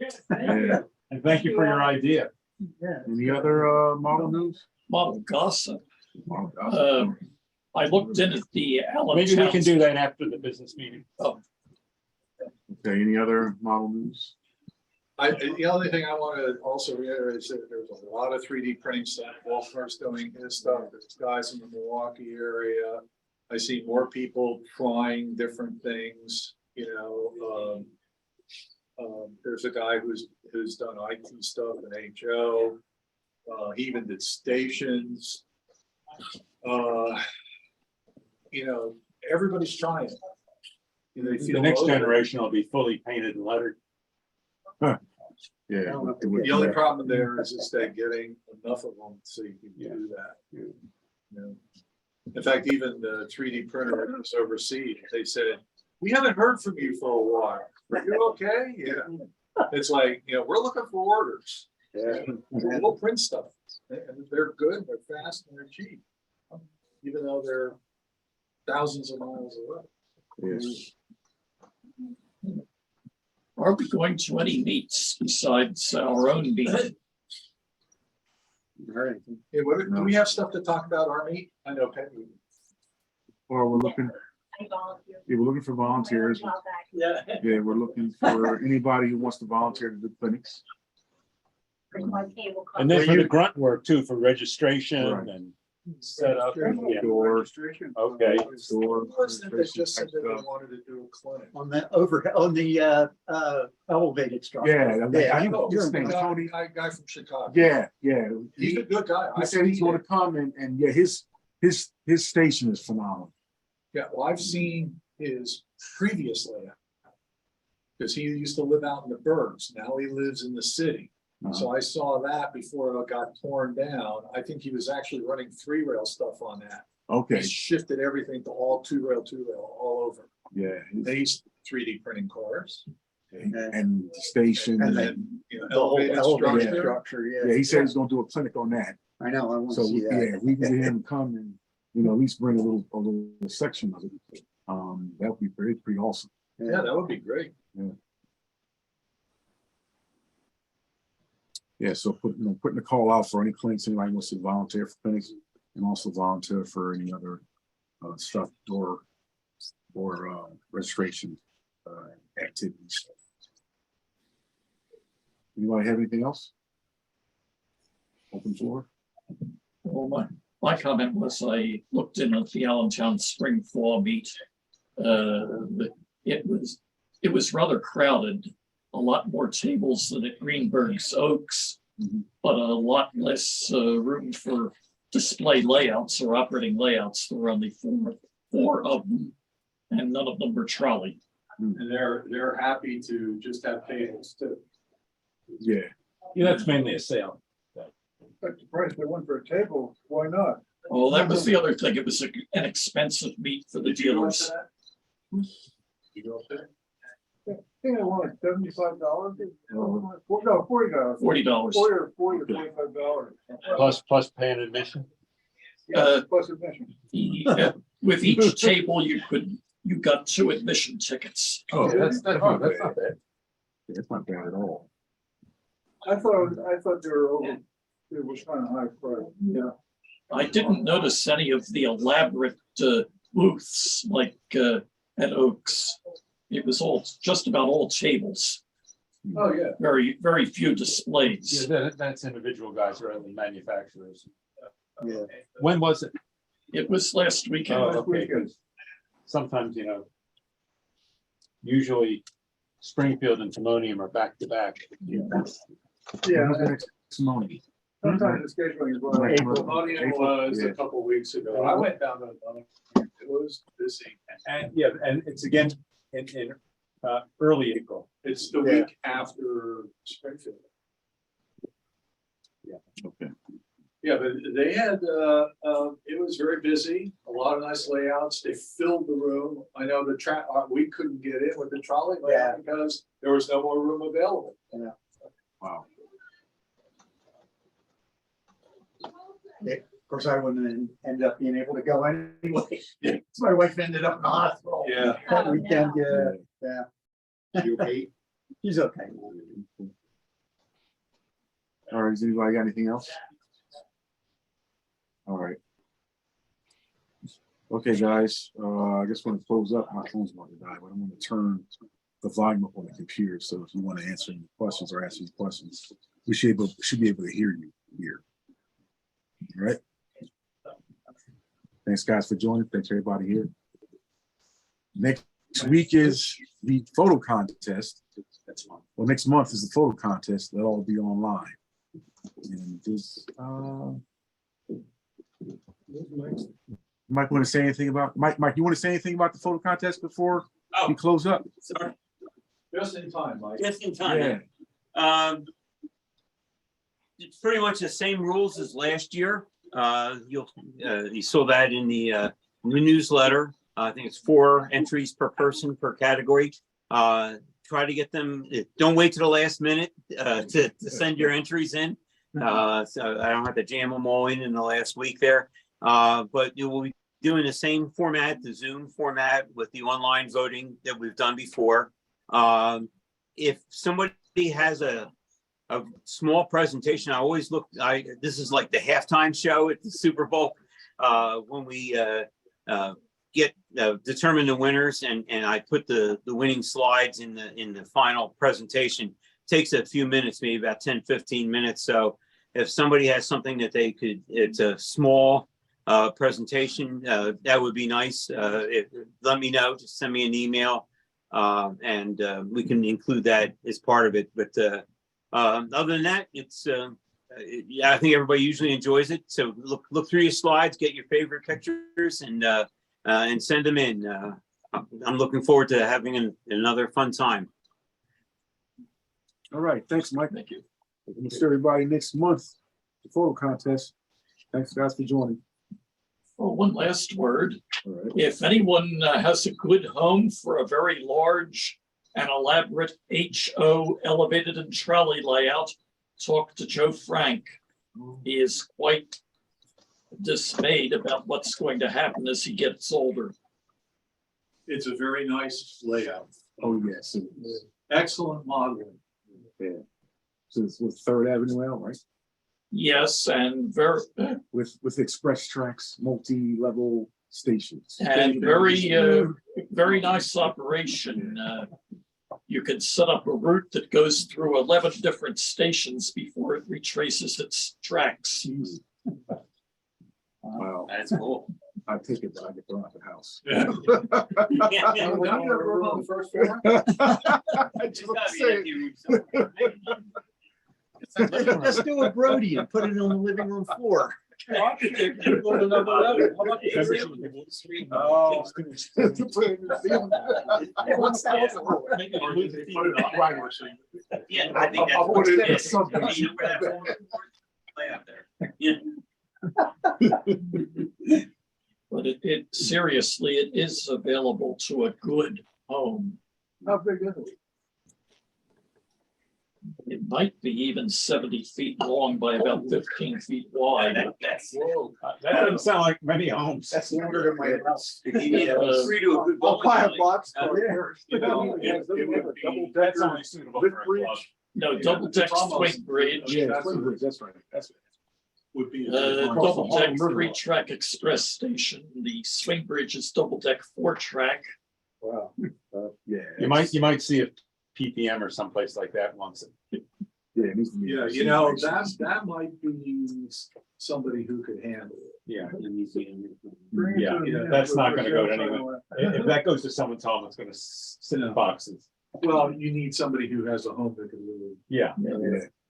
Yeah. And thank you for your idea. Any other model news? Model gossip. Model gossip. I looked in at the Allen. Maybe we can do that after the business meeting. Oh. Okay, any other model news? The only thing I want to also reiterate is that there's a lot of 3D printing stuff. Wolfner's doing his stuff. There's guys in the Milwaukee area. I see more people trying different things, you know. There's a guy who's done IT stuff in HO. He even did stations. You know, everybody's trying. You know, they The feel next over it. generation will be fully painted and lettered. Yeah. The only problem there is that getting enough of them so you can do that. You know? In fact, even the 3D printer that was overseas, they said, "We haven't heard from you for a while. Are you okay?" Yeah. It's like, you know, we're looking for orders. Yeah. We'll print stuff. And they're good, they're fast, and they're cheap. Even though they're thousands of miles away. Yes. Are we going to any meets besides our own meet? Hey, do we have stuff to talk about our meet? I know Penn. Or we're looking, we're looking for volunteers. Yeah. Yeah, we're looking for anybody who wants to volunteer to do clinics. And then for the grunt work too, for registration Right. and setup. Yeah. Door. Okay. Door. They just said that they wanted to do a clinic. On the elevated structure. Yeah, I know. his name, Tony. Guy from Chicago. Yeah. He's a good guy. He said he's gonna come and yeah, his station is phenomenal. Yeah, well, I've seen his previous layout. Because he used to live out in the burbs. Now he lives in the city. So I saw that before it got torn down. I think he was actually running 3-rail stuff on that. Okay. He shifted everything to all 2-rail all over. Yeah. These 3D printing cars. And the station. And then, you know, The whole elevated structure, yeah. Yeah, he said he's gonna do a clinic on that. I know, I want So to see that. yeah, we can get him to come and, you know, at least bring a little section of it. That would be pretty awesome. Yeah, that would be great. Yeah. Yeah, so putting a call out for any clinics, anybody wants to volunteer for clinics, and also volunteer for any other stuff or registration activities. Anybody have anything else? Open floor. Well, my comment was I looked in at the Allentown Spring Fall meet. It was rather crowded. A lot more tables than at Greenberg's Oaks, but a lot less room for display layouts or operating layouts. There were only four of them, and none of them were trolley. And they're happy to just have tables too. Yeah. Yeah, that's mainly a sale. But the price they want for a table, why not? Well, that was the other thing. It was an expensive meet for the dealers. You go up there? I think I want $75. No, $40. $40. $40 or $45. Plus paying admission. Plus admission. With each table, you got 2 admission tickets. Oh, that's not bad. bad. That's not bad at all. I thought they were over. It was kind of high price. Yeah. I didn't notice any of the elaborate booths like at Oaks. It was just about all tables. Oh, yeah. Very, very few displays. Yeah, that's individual guys rather than manufacturers. Yeah. When was it? It was last weekend. Oh, okay, 'cause sometimes, you know, usually Springfield and Timonium are back to back. Yeah. Timonium. Sometimes the scheduling is like Timonium was a couple weeks ago. I went down to Timonium. It was busy. And yeah, and it's again in early April. It's the week after Springfield. Yeah. Okay. Yeah, but they had, it was very busy, a lot of nice layouts. They filled the room. I know we couldn't get in with the trolley layout because there was no more room available. Yeah. Wow. Of course, I wouldn't end up being able to go anyway. So my wife ended up in the hospital. Yeah. That weekend, yeah. You okay? She's okay. All right, has anybody got anything else? All right. Okay, guys, I just want to close up. My phone's about to die, but I'm going to turn the volume up on the computer. So if you want to answer any questions or ask any questions, we should be able to hear you here. All right. Thanks, guys, for joining. Thanks, everybody here. Next week is the photo contest. Well, next month is the photo contest. They'll all be online. And this, Mike, want to say anything about Mike? You want to say anything about the photo contest before we close up? Sorry. Just in time, Mike. Just in time. Yeah. It's pretty much the same rules as last year. You saw that in the newsletter. I think it's 4 entries per person per category. Try to get them. Don't wait to the last minute to send your entries in. So I don't have to jam them all in the last week there. But we'll be doing the same format, the Zoom format with the online voting that we've done before. If somebody has a small presentation, I always look. This is like the halftime show at the Super Bowl when we determine the winners, and I put the winning slides in the final presentation. It takes a few minutes, maybe about 10-15 minutes. So if somebody has something that they could, it's a small presentation, that would be nice. Let me know. Just send me an email, and we can include that as part of it. But other than that, it's I think everybody usually enjoys it. So look through your slides, get your favorite pictures, and send them in. I'm looking forward to having another fun time. All right. Thanks, Mike. Thank you. We'll see everybody next month, the photo contest. Thanks, guys, for joining. Well, one last word. Right. If anyone has a good home for a very large and elaborate HO elevated and trolley layout, talk to Joe Frank. He is quite dismayed about what's going to happen as he gets older. It's a very nice layout. Oh, yes. Excellent modeling. Yeah. So it's with 3rd Avenue L, right? Yes, and very with express tracks, multi-level stations. And very nice operation. You can set up a route that goes through 11 different stations before it retraces its tracks. Wow, that's cool. I take it, but I get thrown out the house. Yeah. Let's do a Brody and put it on the living room floor. Yeah, I think that's what it is. Lay out there. Yeah. But it seriously, it is available to a good home. How big is it? It might be even 70 feet long by about 15 feet wide. That doesn't sound like many homes. That's longer than my house. I'll buy a box. That's only suitable for a club. No, double deck swing bridge. Yeah, that's right. That's right. Would be Double deck 3-track express station. The swing bridge is double deck 4-track. Wow. Yeah. You might see a PPM or someplace like that once. Yeah, it needs to be. Yeah, you know, that might be somebody who could handle it. Yeah. Yeah, that's not gonna go to anyone. If that goes to someone's home, it's gonna sit in boxes. Well, you need somebody who has a home that can really. Yeah.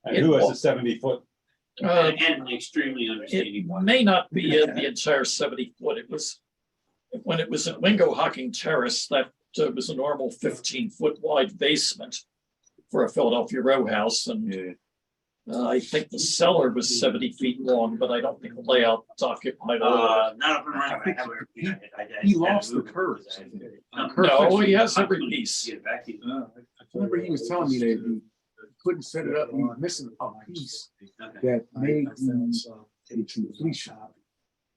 And who has a 70-foot? And extremely understanding. It may not be the entire 70 foot. It was when it was at Wingo Hocking Terrace, that was a normal 15-foot wide basement for a Philadelphia row house. And I think the cellar was 70 feet long, but I don't think the layout occupied all of it. Not up and running. He lost the curves. No, he has every piece. I remember he was telling me that he couldn't set it up. He was missing a piece that made a completion.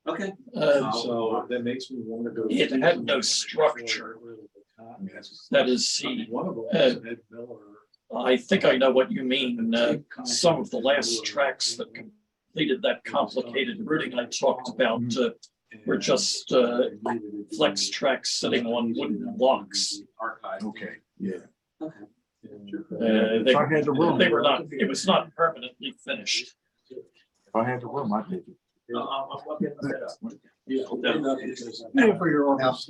Okay. So that makes me want to go. It had no structure. That is, I think I know what you mean. Some of the last tracks that completed that complicated routing I talked about were just flex tracks sitting on wooden blocks. Okay, yeah. They I had the room. they were not, it was not permanently finished. If I had the room, I'd take it. For your own house.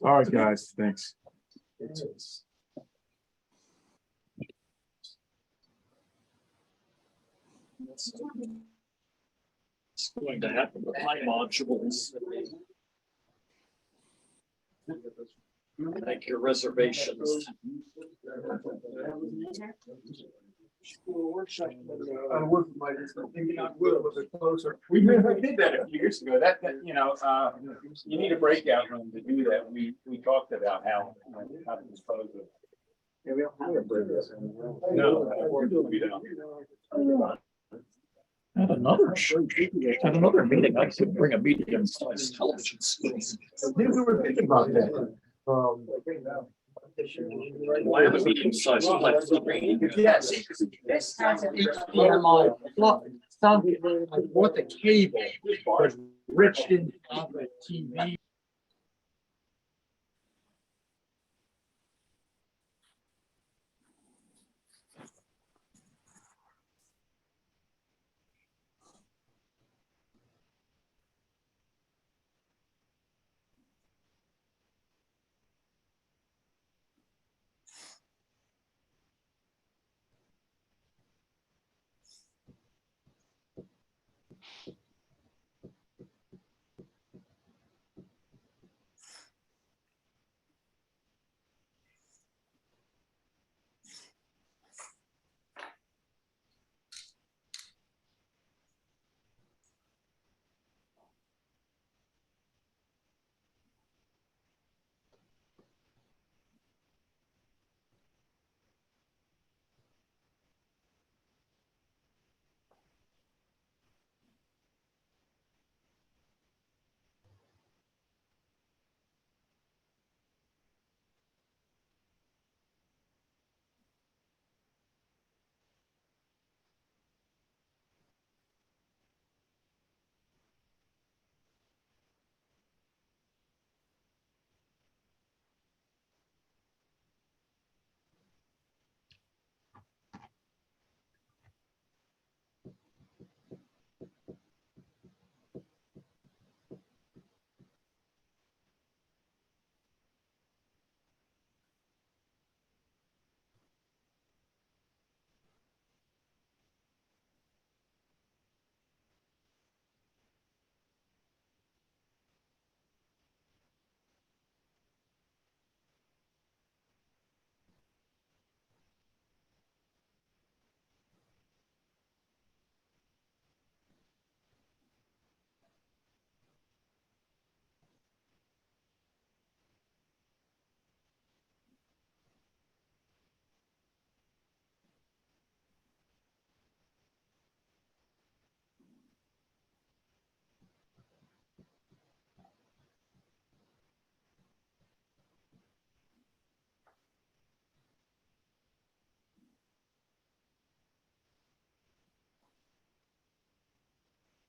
All right, guys, thanks. It's going to happen with my modules. Make your reservations. We did that a few years ago. That, you know, you need a breakout room to do that. We talked about how to dispose of. No, we don't. At another meeting, I could bring a medium-sized television screen. We were thinking about that. Why have a medium-sized flat screen? Yes, this has an HDMI plug. I bought the cable, but Rich didn't have a TV.